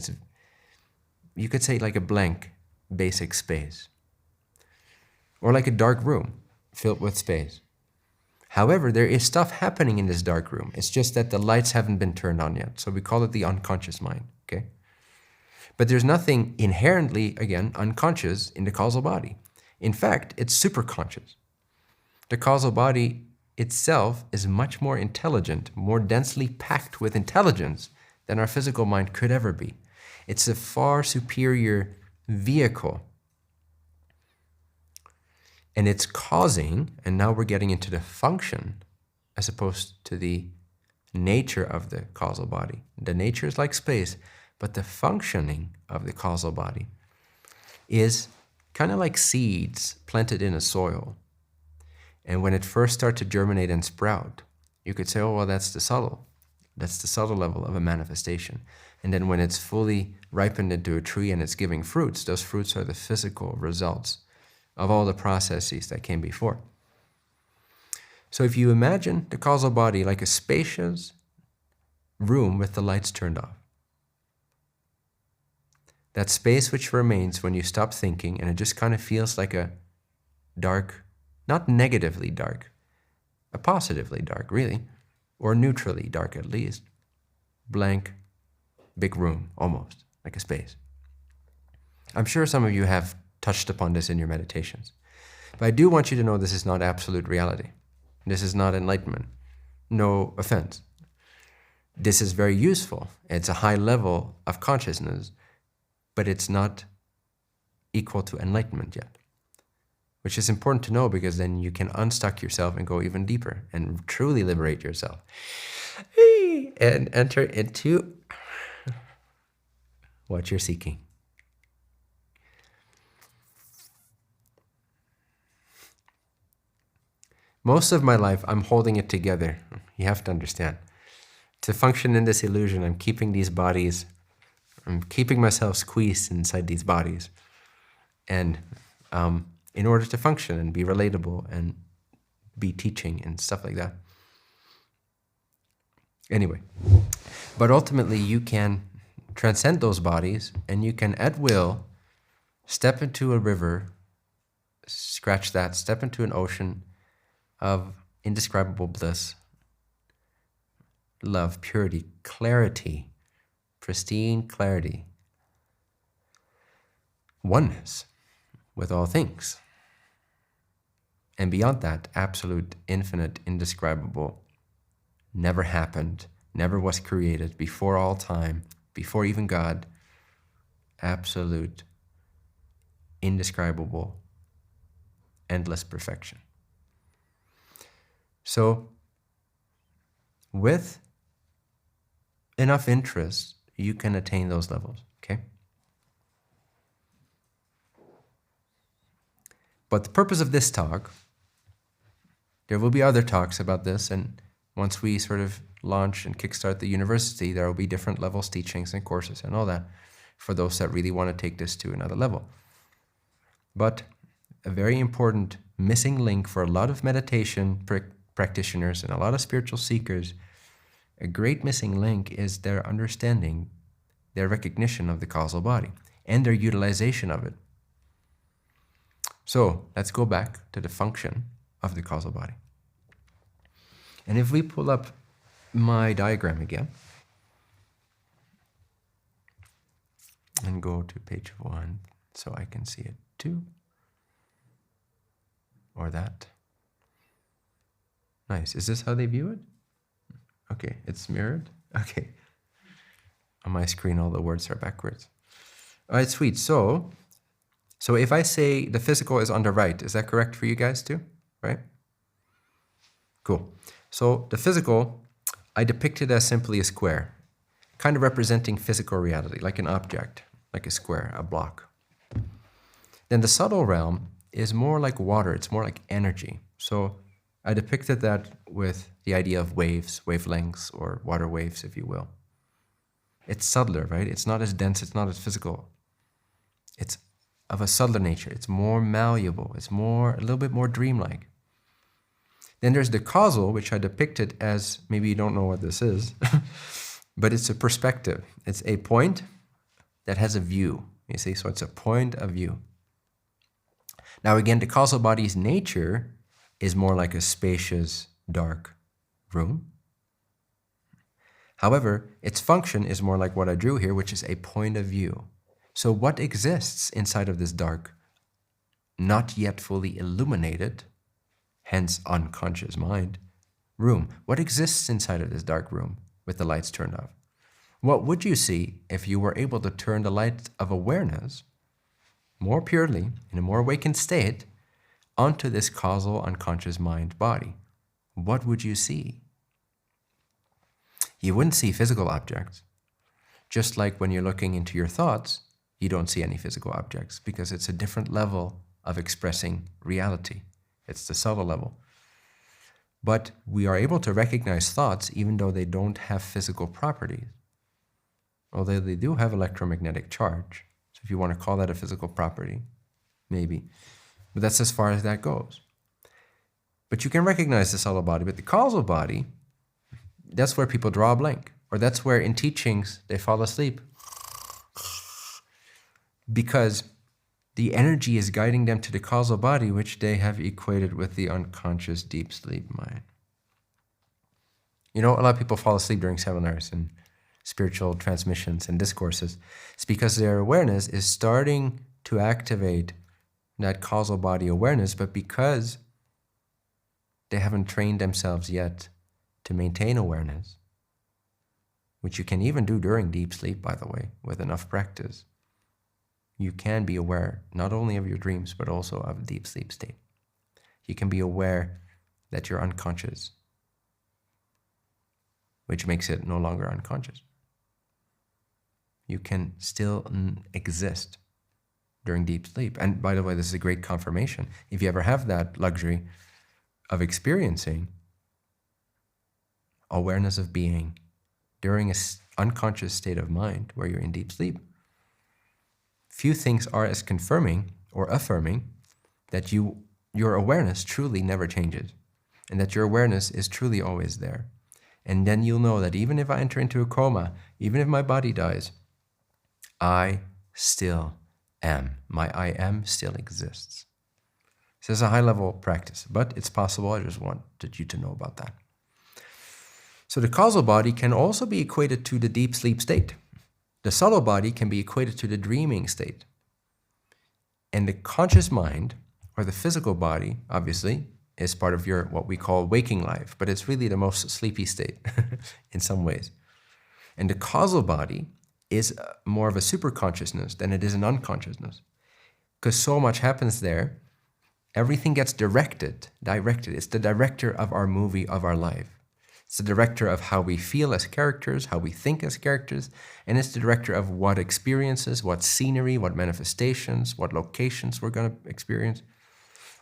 You could say like a blank, basic space. Or like a dark room filled with space. However, there is stuff happening in this dark room. It's just that the lights haven't been turned on yet. So we call it the unconscious mind, okay? But there's nothing inherently, again, unconscious in the causal body. In fact, it's superconscious. The causal body itself is much more intelligent, more densely packed with intelligence than our physical mind could ever be. It's a far superior vehicle. And it's causing, and now we're getting into the function as opposed to the nature of the causal body. The nature is like space, but the functioning of the causal body is kind of like seeds planted in a soil. And when it first starts to germinate and sprout, you could say, oh, well, that's the subtle level of a manifestation. And then when it's fully ripened into a tree and it's giving fruits, those fruits are the physical results of all the processes that came before. So if you imagine the causal body like a spacious room with the lights turned off, that space which remains when you stop thinking, and it just kind of feels like a dark, not negatively dark, a positively dark, really, or neutrally dark at least, blank, big room, almost, like a space. I'm sure some of you have touched upon this in your meditations, but I do want you to know this is not absolute reality. This is not enlightenment. No offense. This is very useful. It's a high level of consciousness, but it's not equal to enlightenment yet, which is important to know because then you can unstuck yourself and go even deeper and truly liberate yourself and enter into what you're seeking. Most of my life, I'm holding it together. You have to understand. To function in this illusion, I'm keeping these bodies, I'm keeping myself squeezed inside these bodies. And in order to function and be relatable and be teaching and stuff like that. Anyway, but ultimately you can transcend those bodies and you can at will step into a river, scratch that, step into an ocean of indescribable bliss, love, purity, clarity, pristine clarity, oneness with all things. And beyond that, absolute, infinite, indescribable, never happened, never was created, before all time, before even God, absolute, indescribable, endless perfection. So, with enough interest, you can attain those levels, okay? But the purpose of this talk, there will be other talks about this, and once we sort of launch and kickstart the university, there will be different levels, teachings, and courses, and all that, for those that really want to take this to another level. But a very important missing link for a lot of meditation practitioners and a lot of spiritual seekers, a great missing link is their understanding, their recognition of the causal body, and their utilization of it. So let's go back to the function of the causal body. And if we pull up my diagram again and go to page 1 so I can see it too, or that. Nice. Is this how they view it? Okay, it's mirrored. Okay. On my screen, all the words are backwards. All right, sweet. So if I say the physical is on the right, is that correct for you guys too? Right? Cool. So the physical, I depict it as simply a square. kind of representing physical reality, like an object, like a square, a block. Then the subtle realm is more like water, it's more like energy. So I depicted that with the idea of waves, wavelengths, or water waves, if you will. It's subtler, right? It's not as dense, it's not as physical. It's of a subtler nature. It's more malleable. It's a little bit more dreamlike. Then there's the causal, which I depicted as, maybe you don't know what this is, but it's a perspective. It's a point that has a view, you see? So it's a point of view. Now again, the causal body's nature is more like a spacious, dark room. However, its function is more like what I drew here, which is a point of view. So what exists inside of this dark, not yet fully illuminated, hence unconscious mind, room? What exists inside of this dark room with the lights turned off? What would you see if you were able to turn the light of awareness more purely, in a more awakened state, onto this causal unconscious mind body? What would you see? You wouldn't see physical objects. Just like when you're looking into your thoughts, you don't see any physical objects because it's a different level of expressing reality. It's the subtle level. But we are able to recognize thoughts even though they don't have physical properties. Although they do have electromagnetic charge. So if you want to call that a physical property, maybe. But that's as far as that goes. But you can recognize the subtle body, but the causal body, that's where people draw a blank. Or that's where in teachings they fall asleep. Because the energy is guiding them to the causal body, which they have equated with the unconscious deep sleep mind. You know, a lot of people fall asleep during seminars and spiritual transmissions and discourses. It's because their awareness is starting to activate that causal body awareness, but because they haven't trained themselves yet to maintain awareness, which you can even do during deep sleep, by the way, with enough practice, you can be aware not only of your dreams, but also of a deep sleep state. You can be aware that you're unconscious, which makes it no longer unconscious. You can still exist during deep sleep. And by the way, this is a great confirmation. If you ever have that luxury of experiencing awareness of being during an unconscious state of mind where you're in deep sleep, few things are as confirming or affirming that your awareness truly never changes and that your awareness is truly always there. And then you'll know that even if I enter into a coma, even if my body dies, I still am. My I am still exists. This is a high-level practice, but it's possible. I just wanted you to know about that. So the causal body can also be equated to the deep sleep state. The subtle body can be equated to the dreaming state. And the conscious mind, or the physical body, obviously, is part of your, what we call waking life, but it's really the most sleepy state in some ways. And the causal body is more of a superconsciousness than it is an unconsciousness. Because so much happens there, everything gets directed. It's the director of our movie, of our life. It's the director of how we feel as characters, how we think as characters, and it's the director of what experiences, what scenery, what manifestations, what locations we're going to experience.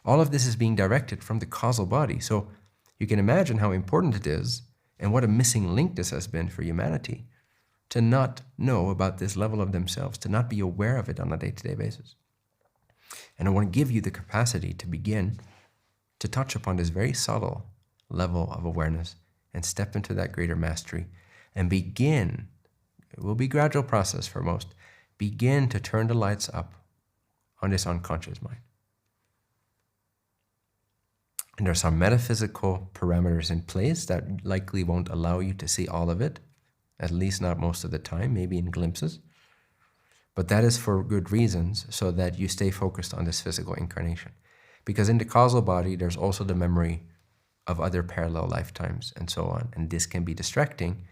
All of this is being directed from the causal body. So you can imagine how important it is and what a missing link this has been for humanity to not know about this level of themselves, to not be aware of it on a day-to-day basis. And I want to give you the capacity to begin to touch upon this very subtle level of awareness and step into that greater mastery and begin, it will be a gradual process for most, begin to turn the lights up on this unconscious mind. And there are some metaphysical parameters in place that likely won't allow you to see all of it, at least not most of the time, maybe in glimpses. But that is for good reasons, so that you stay focused on this physical incarnation. Because in the causal body, there's also the memory of other parallel lifetimes and so on. And this can be distracting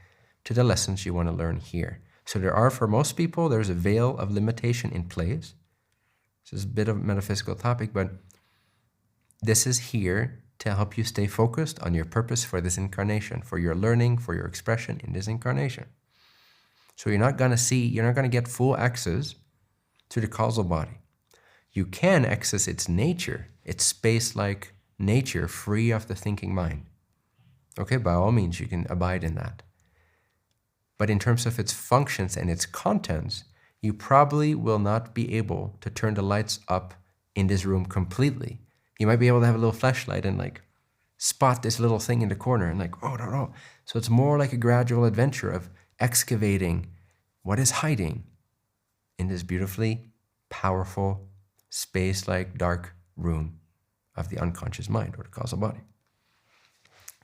to the lessons you want to learn here. So there are, for most people, there's a veil of limitation in place. This is a bit of a metaphysical topic, but this is here to help you stay focused on your purpose for this incarnation, for your learning, for your expression in this incarnation. So you're not going to get full access to the causal body. You can access its nature, its space-like nature, free of the thinking mind. Okay, by all means, you can abide in that. But in terms of its functions and its contents, you probably will not be able to turn the lights up in this room completely. You might be able to have a little flashlight and like spot this little thing in the corner and like, oh, no. So it's more like a gradual adventure of excavating what is hiding in this beautifully powerful, space-like dark room of the unconscious mind or the causal body.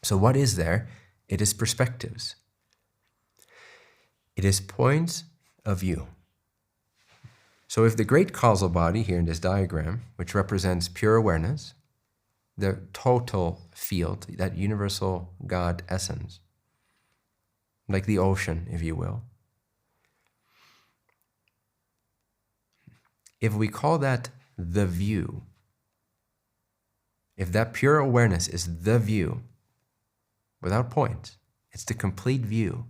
So what is there? It is perspectives. It is points of view. So if the great causal body here in this diagram, which represents pure awareness, the total field, that universal God essence, like the ocean, if you will, if we call that the view, if that pure awareness is the view, without points, it's the complete view,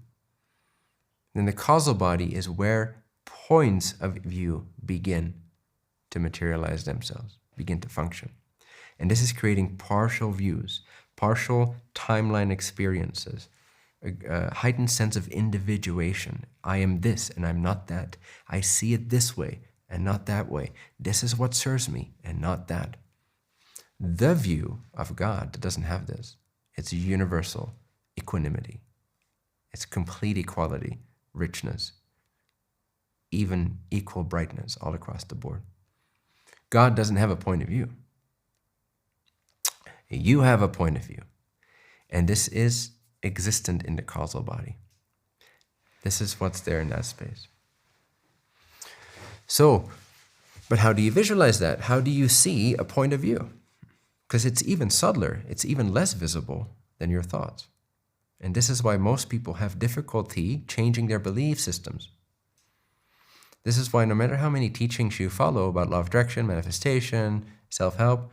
then the causal body is where points of view begin to materialize themselves, begin to function. And this is creating partial views, partial timeline experiences, a heightened sense of individuation. I am this and I'm not that. I see it this way and not that way. This is what serves me and not that. The view of God doesn't have this. It's universal equanimity. It's complete equality, richness, even equal brightness all across the board. God doesn't have a point of view. You have a point of view. And this is existent in the causal body. This is what's there in that space. So, but how do you visualize that? How do you see a point of view? Because it's even subtler, it's even less visible than your thoughts. And this is why most people have difficulty changing their belief systems. This is why no matter how many teachings you follow about law of attraction, manifestation, self-help,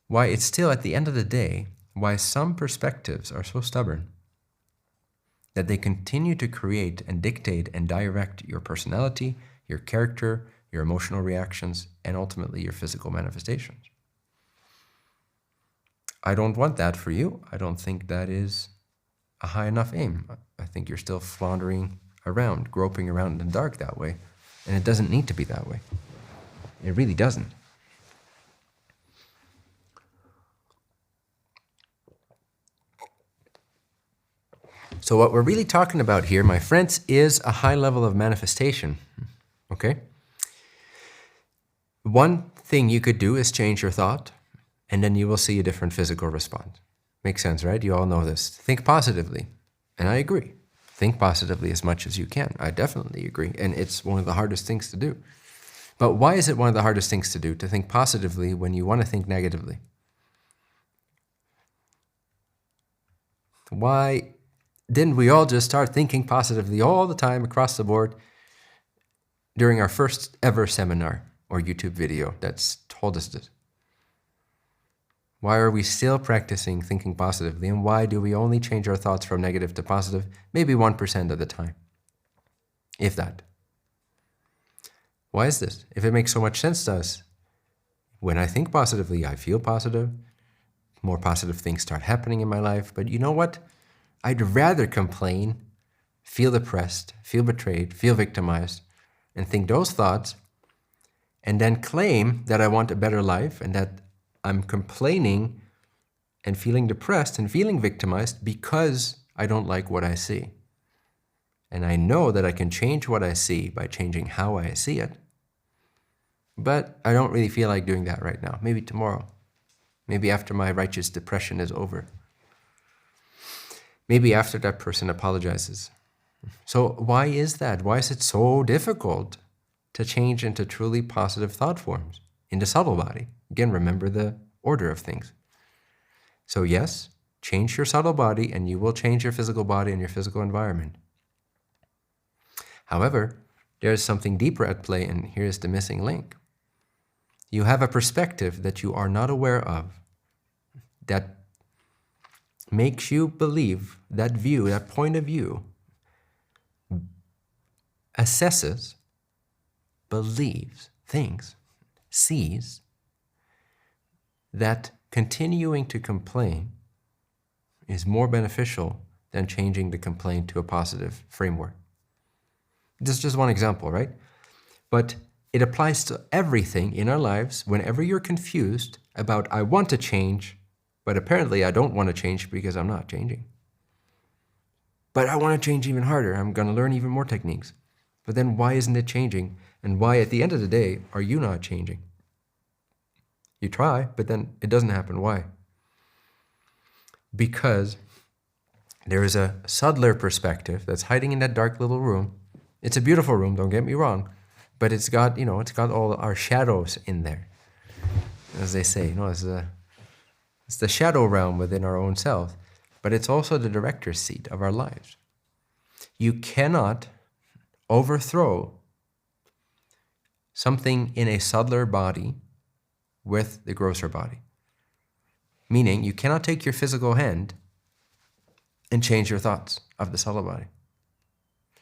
why it's still at the end of the day, why some perspectives are so stubborn that they continue to create and dictate and direct your personality, your character, your emotional reactions, and ultimately your physical manifestations. I don't want that for you. I don't think that is a high enough aim. I think you're still floundering around, groping around in the dark that way. And it doesn't need to be that way. It really doesn't. So what we're really talking about here, my friends, is a high level of manifestation, okay? One thing you could do is change your thought, and then you will see a different physical response. Makes sense, right? You all know this. Think positively, and I agree. Think positively as much as you can. I definitely agree, and it's one of the hardest things to do. But why is it one of the hardest things to do, to think positively when you want to think negatively? Why didn't we all just start thinking positively all the time across the board during our first ever seminar or YouTube video that's told us this? Why are we still practicing thinking positively, and why do we only change our thoughts from negative to positive maybe 1% of the time, if that? Why is this? If it makes so much sense to us, when I think positively, I feel positive, more positive things start happening in my life, but you know what? I'd rather complain, feel depressed, feel betrayed, feel victimized, and think those thoughts, and then claim that I want a better life and that I'm complaining and feeling depressed and feeling victimized because I don't like what I see. And I know that I can change what I see by changing how I see it. But I don't really feel like doing that right now. Maybe tomorrow. Maybe after my righteous depression is over. Maybe after that person apologizes. So why is that? Why is it so difficult to change into truly positive thought forms in the subtle body? Again, remember the order of things. So yes, change your subtle body and you will change your physical body and your physical environment. However, there is something deeper at play, and here is the missing link. You have a perspective that you are not aware of that makes you believe that view, that point of view, assesses, believes, thinks, sees that continuing to complain is more beneficial than changing the complaint to a positive framework. This is just one example, right? But it applies to everything in our lives. Whenever you're confused about, I want to change, but apparently I don't want to change because I'm not changing. But I want to change even harder. I'm going to learn even more techniques. But then why isn't it changing? And why, at the end of the day, are you not changing? You try, but then it doesn't happen. Why? Because there is a subtler perspective that's hiding in that dark little room. It's a beautiful room, don't get me wrong, but it's got, it's got all our shadows in there. As they say, it's the shadow realm within our own self, but it's also the director's seat of our lives. You cannot overthrow something in a subtler body with the grosser body. Meaning, you cannot take your physical hand and change your thoughts of the subtle body.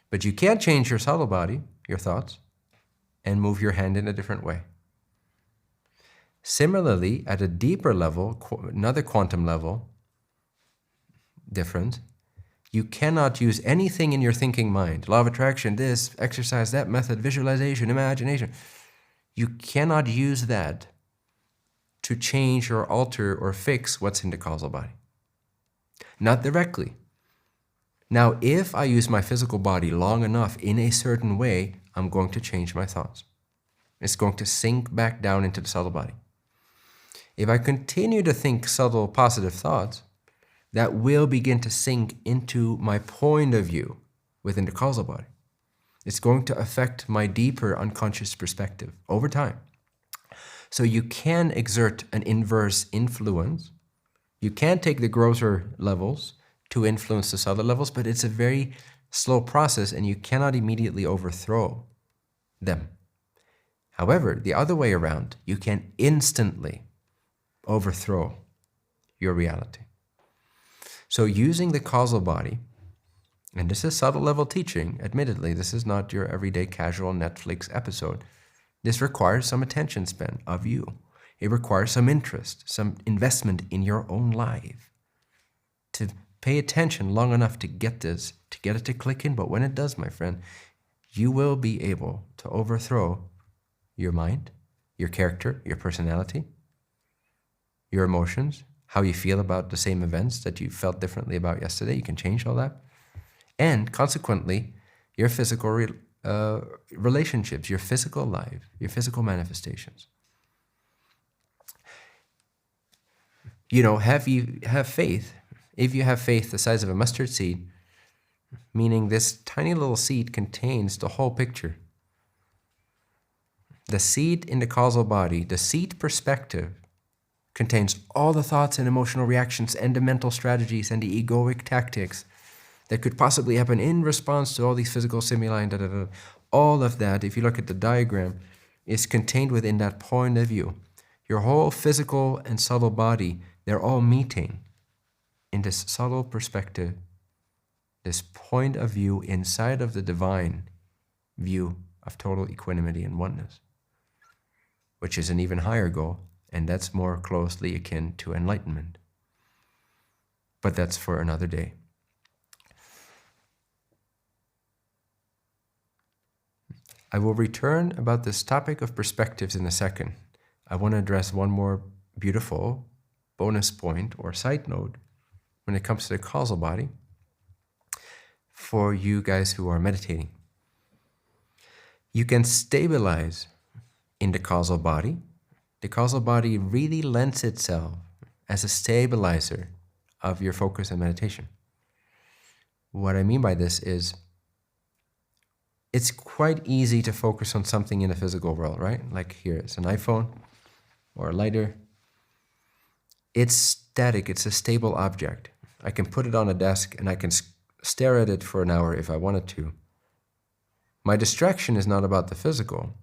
But you can change your subtle body, your thoughts, and move your hand in a different way. Similarly, at a deeper level, another quantum level difference, you cannot use anything in your thinking mind, law of attraction, this, exercise, that method, visualization, imagination. You cannot use that to change or alter or fix what's in the causal body. Not directly. Now, if I use my physical body long enough in a certain way, I'm going to change my thoughts. It's going to sink back down into the subtle body. If I continue to think subtle, positive thoughts, that will begin to sink into my point of view within the causal body. It's going to affect my deeper unconscious perspective over time. So you can exert an inverse influence. You can take the grosser levels to influence the subtle levels, but it's a very slow process and you cannot immediately overthrow them. However, the other way around, you can instantly overthrow your reality. So using the causal body, and this is subtle level teaching, admittedly, this is not your everyday casual Netflix episode. This requires some attention span of you. It requires some interest, some investment in your own life. To pay attention long enough to get this, to get it to click in. But when it does, my friend, you will be able to overthrow your mind, your character, your personality, your emotions, how you feel about the same events that you felt differently about yesterday. You can change all that. And consequently, your physical relationships, your physical life, your physical manifestations. Have faith. If you have faith the size of a mustard seed, meaning this tiny little seed contains the whole picture. The seed in the causal body, the seed perspective, contains all the thoughts and emotional reactions and the mental strategies and the egoic tactics that could possibly happen in response to all these physical stimuli and all of that, if you look at the diagram, is contained within that point of view. Your whole physical and subtle body, they're all meeting in this subtle perspective, this point of view inside of the divine view of total equanimity and oneness, which is an even higher goal, and that's more closely akin to enlightenment. But that's for another day. I will return about this topic of perspectives in a second. I want to address one more beautiful bonus point or side note when it comes to the causal body for you guys who are meditating. You can stabilize in the causal body. The causal body really lends itself as a stabilizer of your focus and meditation. What I mean by this is it's quite easy to focus on something in the physical world, right? Like here, it's an iPhone or a lighter. It's static, it's a stable object. I can put it on a desk and I can stare at it for an hour if I wanted to. My distraction is not about the physical.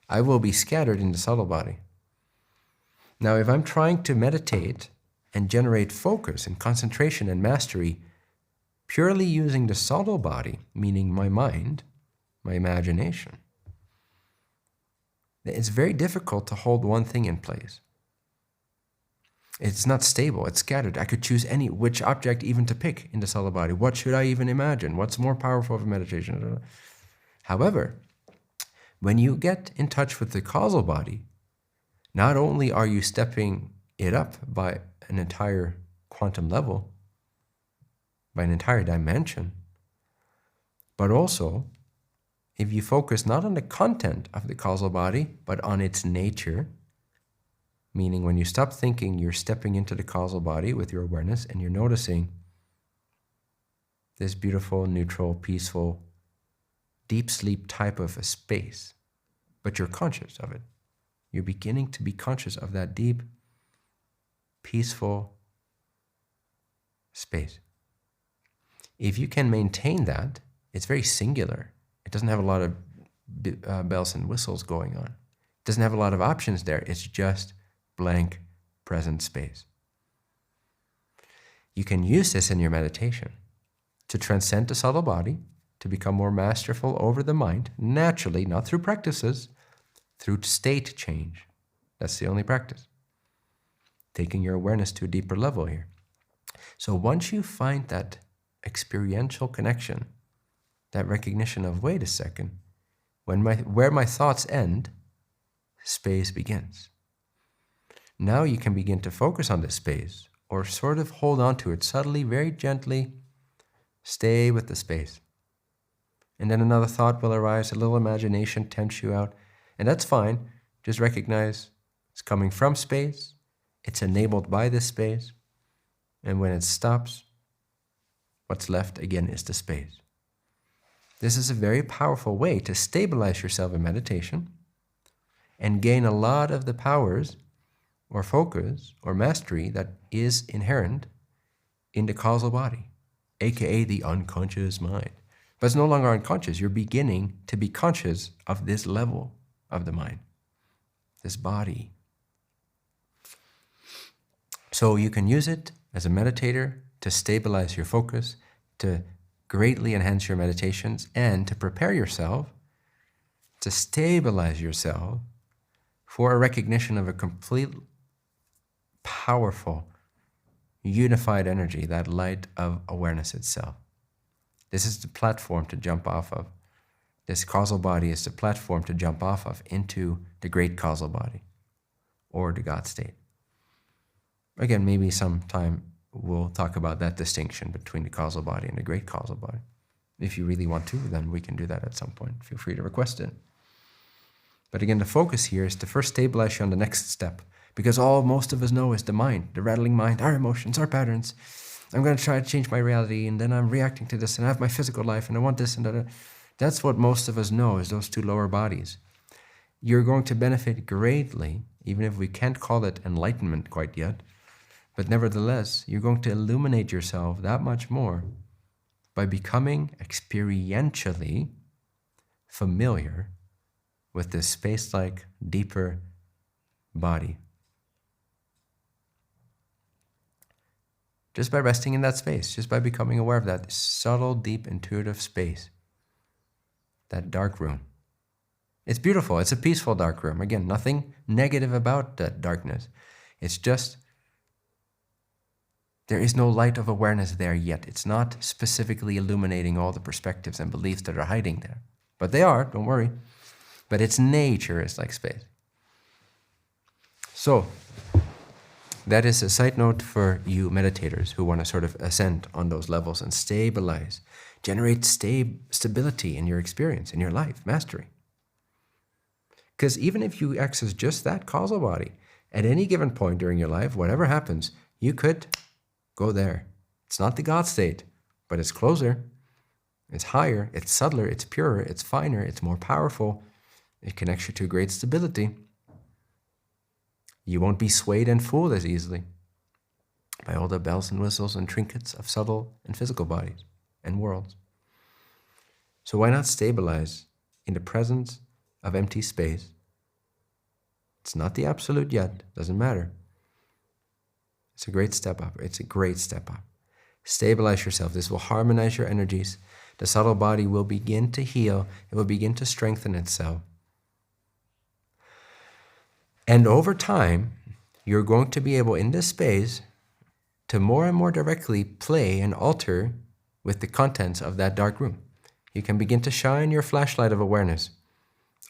I will be scattered in the subtle body. Now, if I'm trying to meditate and generate focus and concentration and mastery purely using the subtle body, meaning my mind, my imagination. It's very difficult to hold one thing in place. It's not stable, it's scattered. I could choose which object even to pick in the subtle body. What should I even imagine? What's more powerful of a meditation? However, when you get in touch with the causal body, not only are you stepping it up by an entire quantum level, by an entire dimension, but also, if you focus not on the content of the causal body, but on its nature, meaning when you stop thinking, you're stepping into the causal body with your awareness and you're noticing this beautiful, neutral, peaceful, deep sleep type of a space, but you're conscious of it. You're beginning to be conscious of that deep, peaceful space. If you can maintain that, it's very singular. It doesn't have a lot of bells and whistles going on. It doesn't have a lot of options there. It's just blank present space. You can use this in your meditation to transcend the subtle body, to become more masterful over the mind, naturally, not through practices, through state change. That's the only practice. Taking your awareness to a deeper level here. So once you find that experiential connection, that recognition of, wait a second, where my thoughts end, space begins. Now you can begin to focus on this space, or sort of hold on to it subtly, very gently, stay with the space. And then another thought will arise, a little imagination tempts you out, and that's fine. Just recognize it's coming from space, it's enabled by this space, and when it stops, what's left again is the space. This is a very powerful way to stabilize yourself in meditation and gain a lot of the powers or focus or mastery that is inherent in the causal body, aka the unconscious mind. But it's no longer unconscious. You're beginning to be conscious of this level of the mind, this body. So you can use it as a meditator to stabilize your focus, to greatly enhance your meditations, and to prepare yourself to stabilize yourself for a recognition of a complete, powerful, unified energy, that light of awareness itself. This is the platform to jump off of. This causal body is the platform to jump off of into the great causal body, or the God state. Again, maybe sometime we'll talk about that distinction between the causal body and the great causal body. If you really want to, then we can do that at some point. Feel free to request it. But again, the focus here is to first stabilize you on the next step, because all most of us know is the mind, the rattling mind, our emotions, our patterns. I'm going to try to change my reality, and then I'm reacting to this, and I have my physical life, and I want this and that. That's what most of us know, is those two lower bodies. You're going to benefit greatly, even if we can't call it enlightenment quite yet, but nevertheless, you're going to illuminate yourself that much more by becoming experientially familiar with this space-like, deeper body. Just by resting in that space, just by becoming aware of that subtle, deep, intuitive space, that dark room. It's beautiful. It's a peaceful dark room. Again, nothing negative about that darkness. It's just there is no light of awareness there yet. It's not specifically illuminating all the perspectives and beliefs that are hiding there. But they are, don't worry. But its nature is like space. So, that is a side note for you meditators who want to sort of ascend on those levels and stabilize, generate stability in your experience, in your life, mastery. Because even if you access just that causal body, at any given point during your life, whatever happens, you could go there. It's not the God state, but it's closer, it's higher, it's subtler, it's purer, it's finer, it's more powerful. It connects you to great stability. You won't be swayed and fooled as easily by all the bells and whistles and trinkets of subtle and physical bodies and worlds. So why not stabilize in the presence of empty space? It's not the absolute yet, doesn't matter. It's a great step up. It's a great step up. Stabilize yourself. This will harmonize your energies, The subtle body will begin to heal. It will begin to strengthen itself. And over time, you're going to be able, in this space, to more and more directly play and alter with the contents of that dark room. You can begin to shine your flashlight of awareness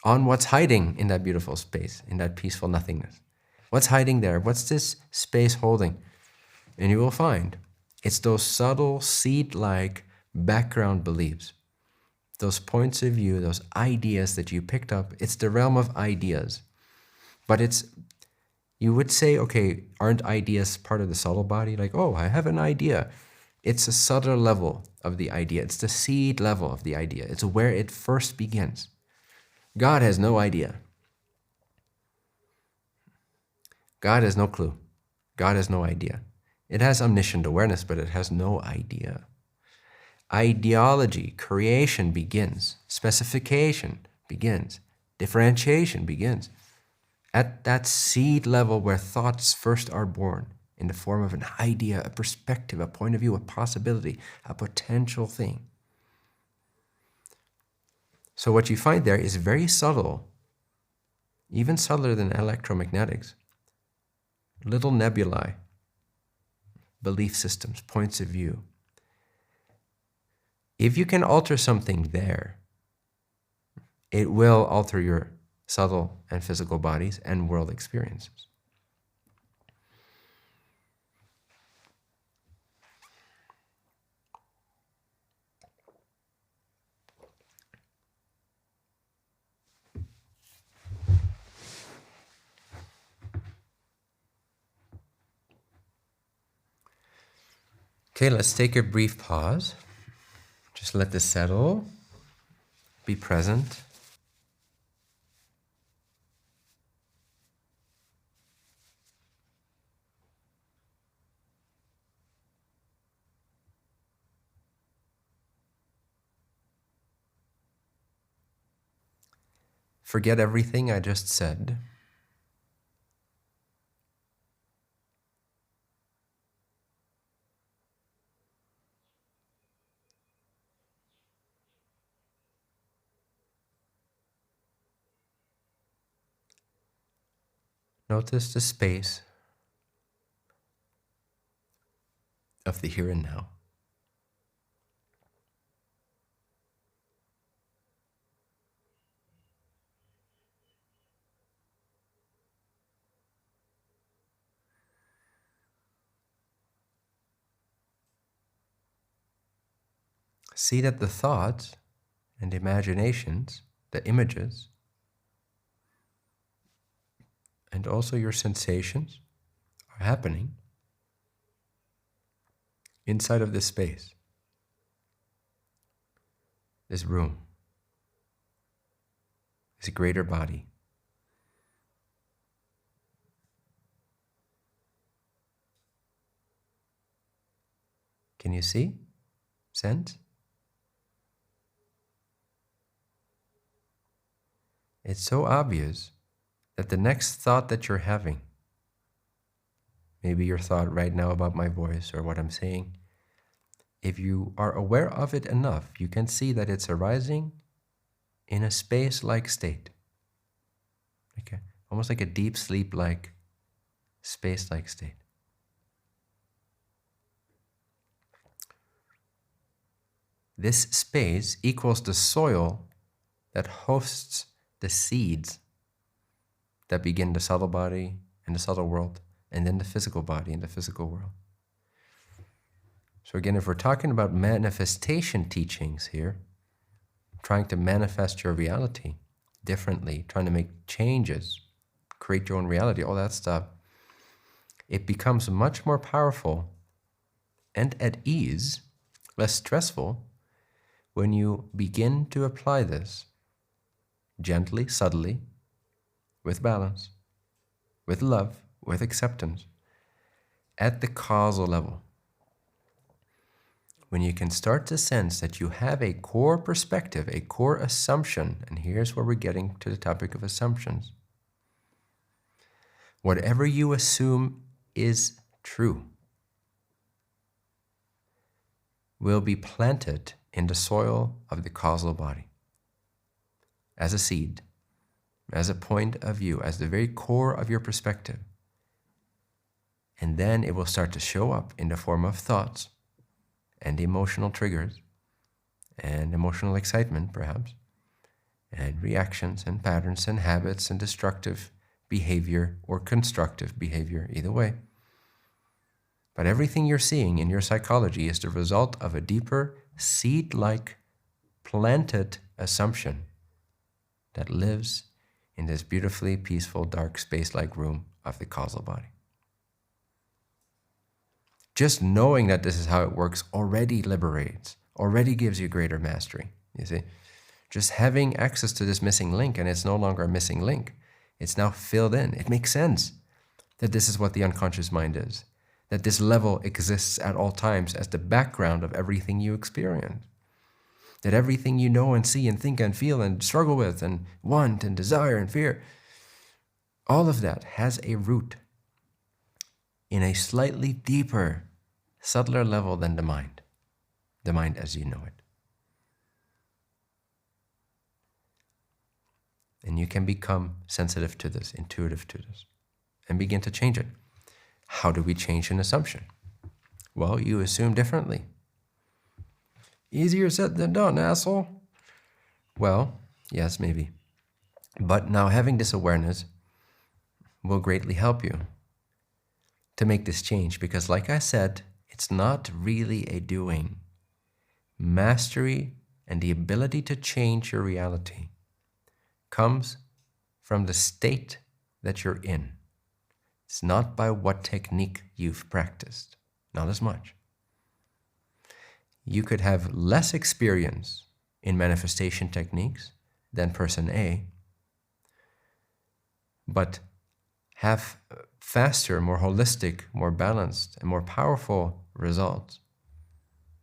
on what's hiding in that beautiful space, in that peaceful nothingness. What's hiding there? What's this space holding? And you will find it's those subtle, seed-like background beliefs, those points of view, those ideas that you picked up. It's the realm of ideas. But you would say, okay, aren't ideas part of the subtle body? Like, oh, I have an idea. It's a subtle level of the idea. It's the seed level of the idea. It's where it first begins. God has no idea. God has no clue. God has no idea. It has omniscient awareness, but it has no idea. Ideology, creation begins. Specification begins. Differentiation begins. At that seed level where thoughts first are born, in the form of an idea, a perspective, a point of view, a possibility, a potential thing. So what you find there is very subtle, even subtler than electromagnetics. Little nebulae, belief systems, points of view. If you can alter something there, it will alter your subtle and physical bodies and world experiences. Okay, let's take a brief pause. Just let this settle. Be present. Forget everything I just said. Notice the space of the here and now. See that the thoughts and imaginations, the images, and also your sensations are happening inside of this space, this room, this greater body. Can you see? Sense? It's so obvious that the next thought that you're having, maybe your thought right now about my voice or what I'm saying, if you are aware of it enough, you can see that it's arising in a space-like state. Okay? Almost like a deep sleep-like, space-like state. This space equals the soil that hosts the seeds that begin the subtle body and the subtle world, and then the physical body and the physical world. So again, if we're talking about manifestation teachings here, trying to manifest your reality differently, trying to make changes, create your own reality, all that stuff, it becomes much more powerful and at ease, less stressful, when you begin to apply this gently, subtly, with balance, with love, with acceptance, at the causal level. When you can start to sense that you have a core perspective, a core assumption, and here's where we're getting to the topic of assumptions. Whatever you assume is true will be planted in the soil of the causal body, as a seed, as a point of view, as the very core of your perspective. And then it will start to show up in the form of thoughts and emotional triggers and emotional excitement, perhaps, and reactions and patterns and habits and destructive behavior or constructive behavior, either way. But everything you're seeing in your psychology is the result of a deeper, seed-like, planted assumption that lives in this beautifully peaceful, dark, space-like room of the causal body. Just knowing that this is how it works already liberates, already gives you greater mastery, you see. Just having access to this missing link, and it's no longer a missing link. It's now filled in. It makes sense that this is what the unconscious mind is, that this level exists at all times as the background of everything you experience, that everything you know and see and think and feel and struggle with and want and desire and fear, all of that has a root in a slightly deeper, subtler level than the mind as you know it. And you can become sensitive to this, intuitive to this, and begin to change it. How do we change an assumption? Well, you assume differently. Easier said than done, asshole. Well, yes, maybe. But now having this awareness will greatly help you to make this change, because like I said, it's not really a doing. Mastery and the ability to change your reality comes from the state that you're in. It's not by what technique you've practiced, not as much. You could have less experience in manifestation techniques than person A, but have faster, more holistic, more balanced, and more powerful results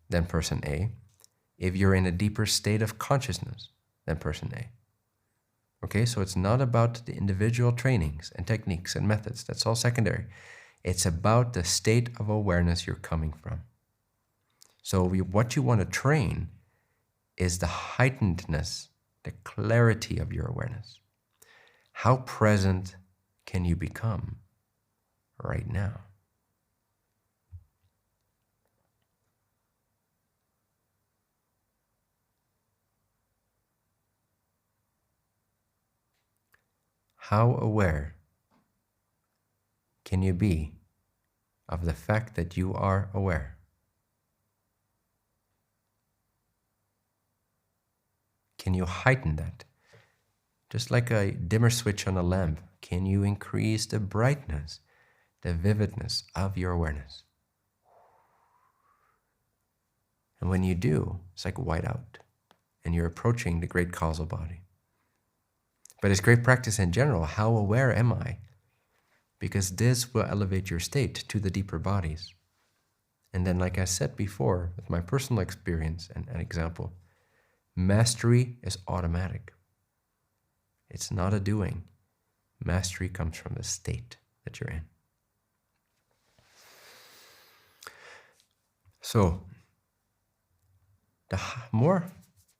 than person A if you're in a deeper state of consciousness than person A. Okay, so it's not about the individual trainings and techniques and methods. That's all secondary. It's about the state of awareness you're coming from. So what you want to train is the heightenedness, the clarity of your awareness. How present can you become right now? How aware can you be of the fact that you are aware? Can you heighten that? Just like a dimmer switch on a lamp, can you increase the brightness, the vividness of your awareness? And when you do, it's like white out, and you're approaching the great causal body. But it's great practice in general. How aware am I? Because this will elevate your state to the deeper bodies. And then, like I said before, with my personal experience and an example, mastery is automatic. It's not a doing. Mastery comes from the state that you're in. So, the more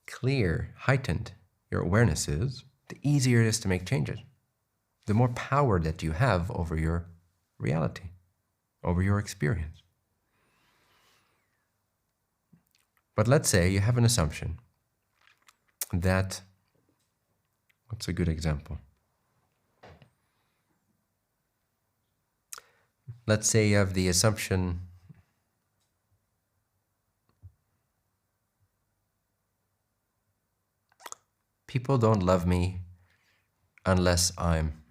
clear, heightened your awareness is, the easier it is to make changes. The more power that you have over your reality, over your experience. But let's say you have an assumption that, what's a good example? Let's say you have the assumption people don't love me unless I'm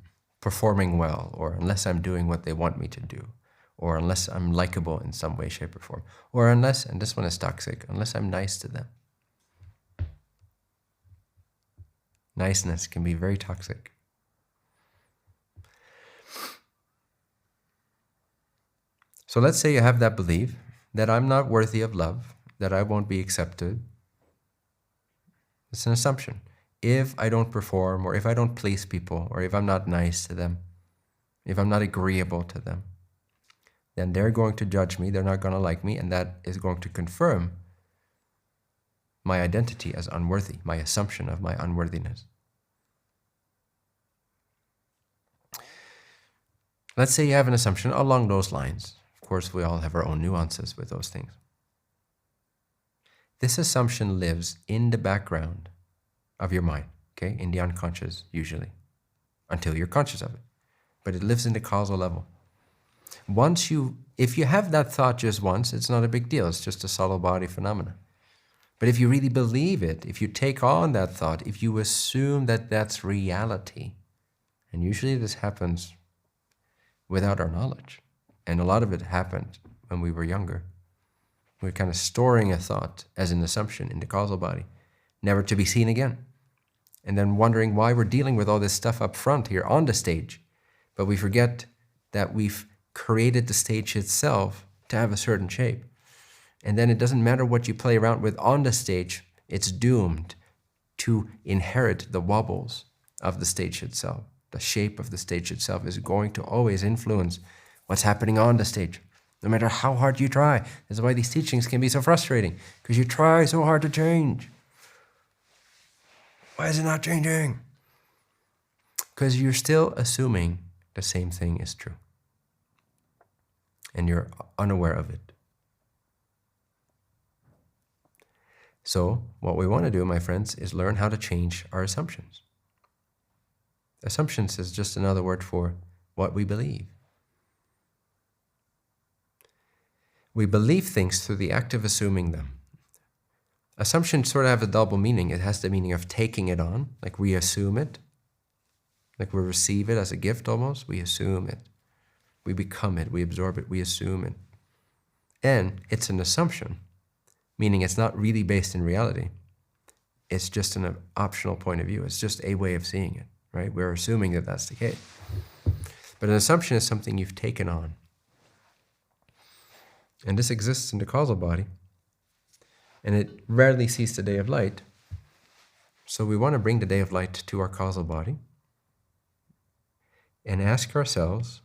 performing well, or unless I'm doing what they want me to do, or unless I'm likable in some way, shape, or form, or unless, and this one is toxic, unless I'm nice to them. Niceness can be very toxic. So let's say you have that belief that I'm not worthy of love, that I won't be accepted. It's an assumption. If I don't perform, or if I don't please people, or if I'm not nice to them, if I'm not agreeable to them, then they're going to judge me, they're not going to like me, and that is going to confirm my identity as unworthy, my assumption of my unworthiness. Let's say you have an assumption along those lines. Of course, we all have our own nuances with those things. This assumption lives in the background of your mind, okay, in the unconscious usually, until you're conscious of it. But it lives in the causal level. If you have that thought just once, it's not a big deal. It's just a subtle body phenomena. But if you really believe it, if you take on that thought, if you assume that that's reality, and usually this happens without our knowledge, and a lot of it happened when we were younger. We're kind of storing a thought as an assumption in the causal body, never to be seen again. And then wondering why we're dealing with all this stuff up front here on the stage. But we forget that we've created the stage itself to have a certain shape. And then it doesn't matter what you play around with on the stage, it's doomed to inherit the wobbles of the stage itself. The shape of the stage itself is going to always influence what's happening on the stage, no matter how hard you try. That's why these teachings can be so frustrating, because you try so hard to change. Why is it not changing? Because you're still assuming the same thing is true. And you're unaware of it. So, what we want to do, my friends, is learn how to change our assumptions. Assumptions is just another word for what we believe. We believe things through the act of assuming them. Assumptions sort of have a double meaning. It has the meaning of taking it on, like we assume it, like we receive it as a gift almost. We assume it. We become it. We absorb it. We assume it. And it's an assumption, meaning it's not really based in reality. It's just an optional point of view. It's just a way of seeing it, right? We're assuming that that's the case. But an assumption is something you've taken on. And this exists in the causal body. And it rarely sees the day of light. So we want to bring the day of light to our causal body and ask ourselves,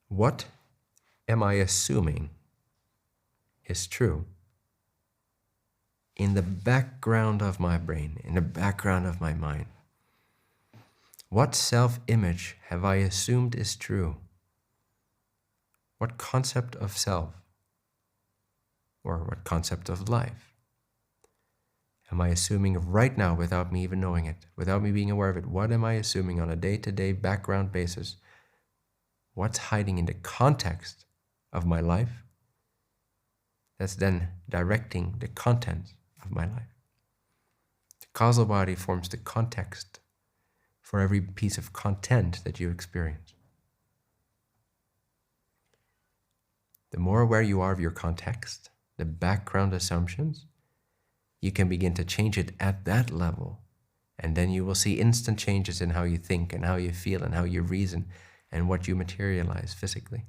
what am I assuming is true in the background of my brain, in the background of my mind? What self-image have I assumed is true? What concept of self, or what concept of life, am I assuming right now without me even knowing it, without me being aware of it? What am I assuming on a day-to-day background basis? What's hiding in the context of my life that's then directing the content of my life? The causal body forms the context for every piece of content that you experience. The more aware you are of your context, the background assumptions, you can begin to change it at that level. And then you will see instant changes in how you think and how you feel and how you reason and what you materialize physically.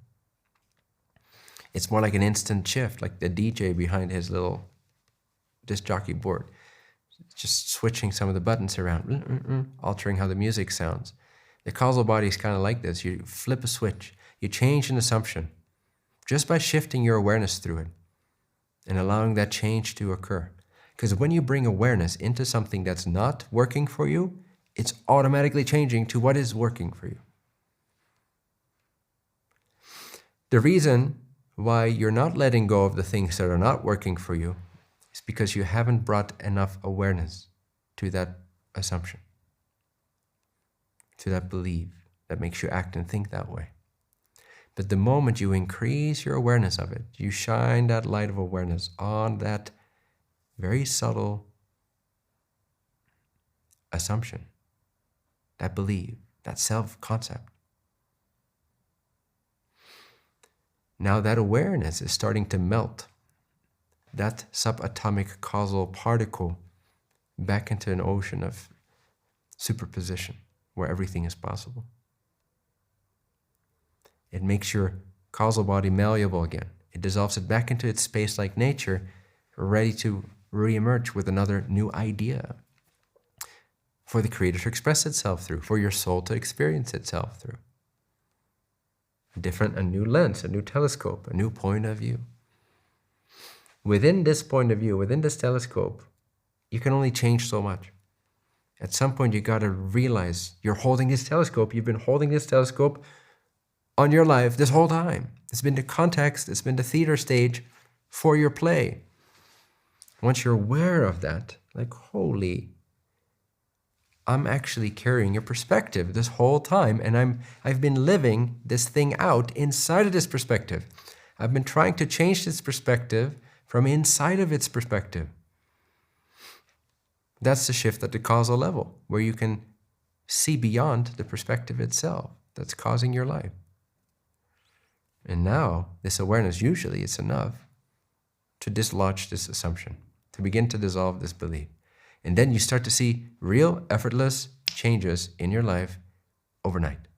It's more like an instant shift, like the DJ behind his little disc jockey board, just switching some of the buttons around, altering how the music sounds. The causal body is kind of like this. You flip a switch, you change an assumption just by shifting your awareness through it and allowing that change to occur. Because when you bring awareness into something that's not working for you, it's automatically changing to what is working for you. The reason why you're not letting go of the things that are not working for you is because you haven't brought enough awareness to that assumption, to that belief that makes you act and think that way. But the moment you increase your awareness of it, you shine that light of awareness on that very subtle assumption, that belief, that self-concept. Now that awareness is starting to melt that subatomic causal particle back into an ocean of superposition where everything is possible. It makes your causal body malleable again. It dissolves it back into its space-like nature, ready to re-emerge with another new idea for the Creator to express itself through, for your soul to experience itself through. A new lens, a new telescope, a new point of view. within this point of view, within this telescope, you can only change so much. At some point, you got to realize you're holding this telescope. You've been holding this telescope on your life this whole time. It's been the context, it's been the theater stage for your play. Once you're aware of that, like, holy, I'm actually carrying a perspective this whole time, and I've been living this thing out inside of this perspective. I've been trying to change this perspective from inside of its perspective. That's the shift at the causal level, where you can see beyond the perspective itself that's causing your life. And now, this awareness, usually it's enough to dislodge this assumption, to begin to dissolve this belief. And then you start to see real, effortless changes in your life overnight.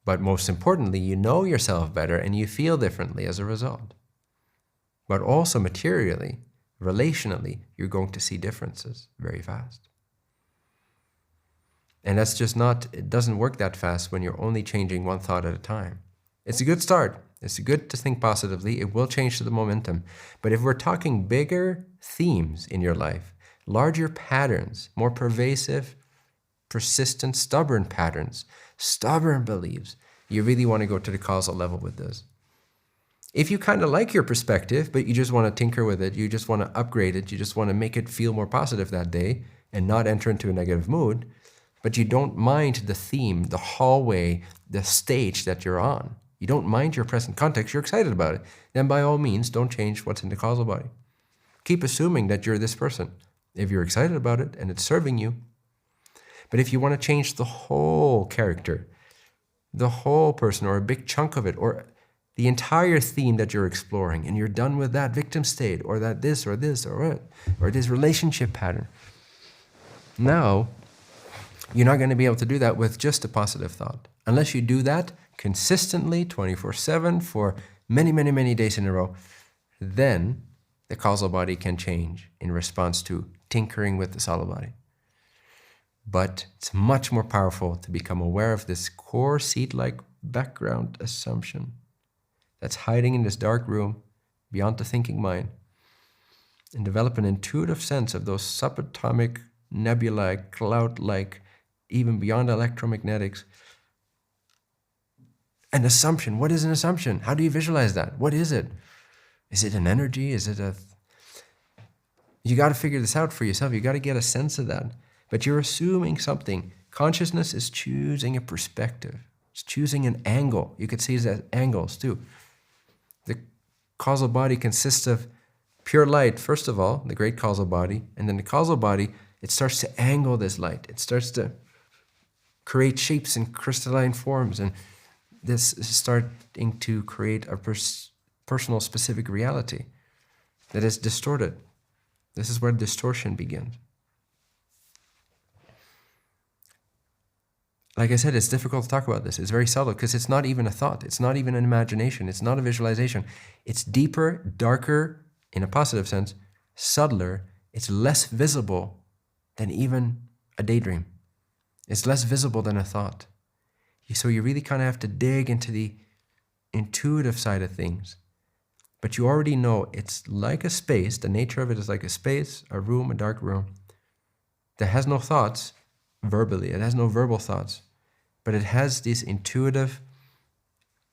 But most importantly, you know yourself better and you feel differently as a result. But also materially, relationally, you're going to see differences very fast. And that's just not, it doesn't work that fast when you're only changing one thought at a time. It's a good start. It's good to think positively. It will change the momentum. But if we're talking bigger themes in your life, larger patterns, more pervasive, persistent, stubborn patterns, stubborn beliefs, you really want to go to the causal level with this. If you kind of like your perspective, but you just want to tinker with it, you just want to upgrade it, you just want to make it feel more positive that day and not enter into a negative mood, but you don't mind the theme, the hallway, the stage that you're on. You don't mind your present context, you're excited about it. Then by all means, don't change what's in the causal body. Keep assuming that you're this person if you're excited about it and it's serving you. But if you want to change the whole character, the whole person, or a big chunk of it, or the entire theme that you're exploring, and you're done with that victim state, or that this, or this relationship pattern, now, you're not going to be able to do that with just a positive thought. Unless you do that consistently, 24/7, for many, many, many days in a row, then the causal body can change in response to tinkering with the subtle body. But it's much more powerful to become aware of this core seed-like background assumption that's hiding in this dark room beyond the thinking mind, and develop an intuitive sense of those subatomic, nebula-like, cloud-like, even beyond electromagnetics. An assumption. What is an assumption? How do you visualize that? What is it? Is it an energy? Is it a... You got to figure this out for yourself. You got to get a sense of that. But you're assuming something. Consciousness is choosing a perspective. It's choosing an angle. You could see it as angles too. The causal body consists of pure light, first of all, the great causal body. And then the causal body, it starts to angle this light. It starts to create shapes and crystalline forms. And this is starting to create a personal specific reality that is distorted. This is where distortion begins. Like I said, it's difficult to talk about this. It's very subtle because it's not even a thought. It's not even an imagination. It's not a visualization. It's deeper, darker, in a positive sense, subtler. It's less visible than even a daydream. It's less visible than a thought. So you really kind of have to dig into the intuitive side of things. But you already know it's like a space. The nature of it is like a space, a room, a dark room that has no thoughts verbally. It has no verbal thoughts. But it has these intuitive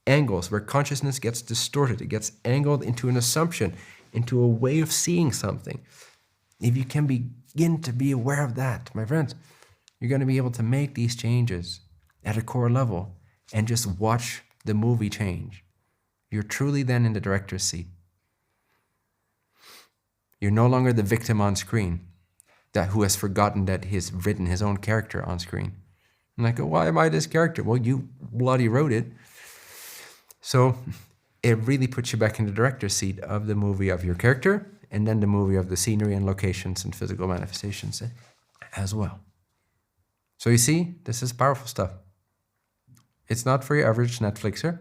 angles where consciousness gets distorted. It gets angled into an assumption, into a way of seeing something. If you can begin to be aware of that, my friends, you're going to be able to make these changes at a core level and just watch the movie change. You're truly then in the director's seat. You're no longer the victim on screen who has forgotten that he's written his own character on screen. I'm like, why am I this character? Well, you bloody wrote it. So it really puts you back in the director's seat of the movie of your character, and then the movie of the scenery and locations and physical manifestations as well. So you see, this is powerful stuff. It's not for your average Netflixer.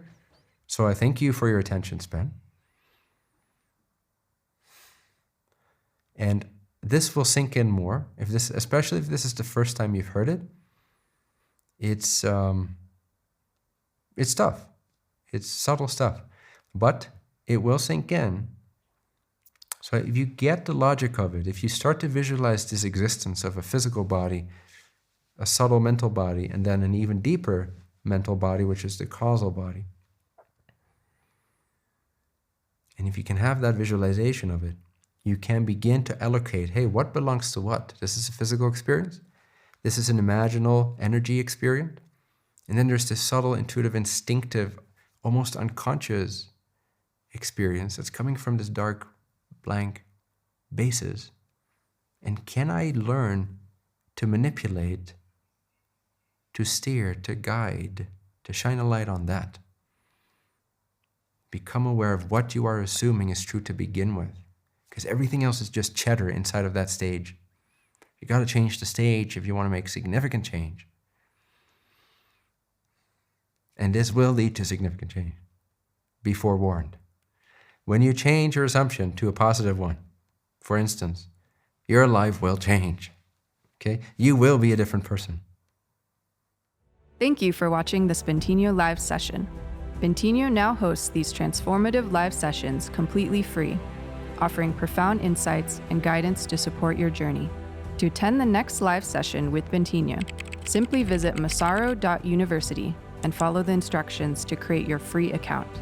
So I thank you for your attention span. And this will sink in more, especially if this is the first time you've heard it. It's tough. It's subtle stuff. But it will sink in. So if you get the logic of it, if you start to visualize this existence of a physical body, a subtle mental body, and then an even deeper mental body, which is the causal body. And if you can have that visualization of it, you can begin to allocate, hey, what belongs to what? This is a physical experience. This is an imaginal energy experience. And then there's this subtle, intuitive, instinctive, almost unconscious experience that's coming from this dark, blank basis. And can I learn to manipulate, to steer, to guide, to shine a light on that? Become aware of what you are assuming is true to begin with, because everything else is just chatter inside of that stage. You got to change the stage if you want to make significant change. And this will lead to significant change. Be forewarned. When you change your assumption to a positive one, for instance, your life will change. Okay? You will be a different person. Thank you for watching this Bentinho live session. Bentinho now hosts these transformative live sessions completely free, offering profound insights and guidance to support your journey. To attend the next live session with Bentinho, simply visit massaro.university and follow the instructions to create your free account.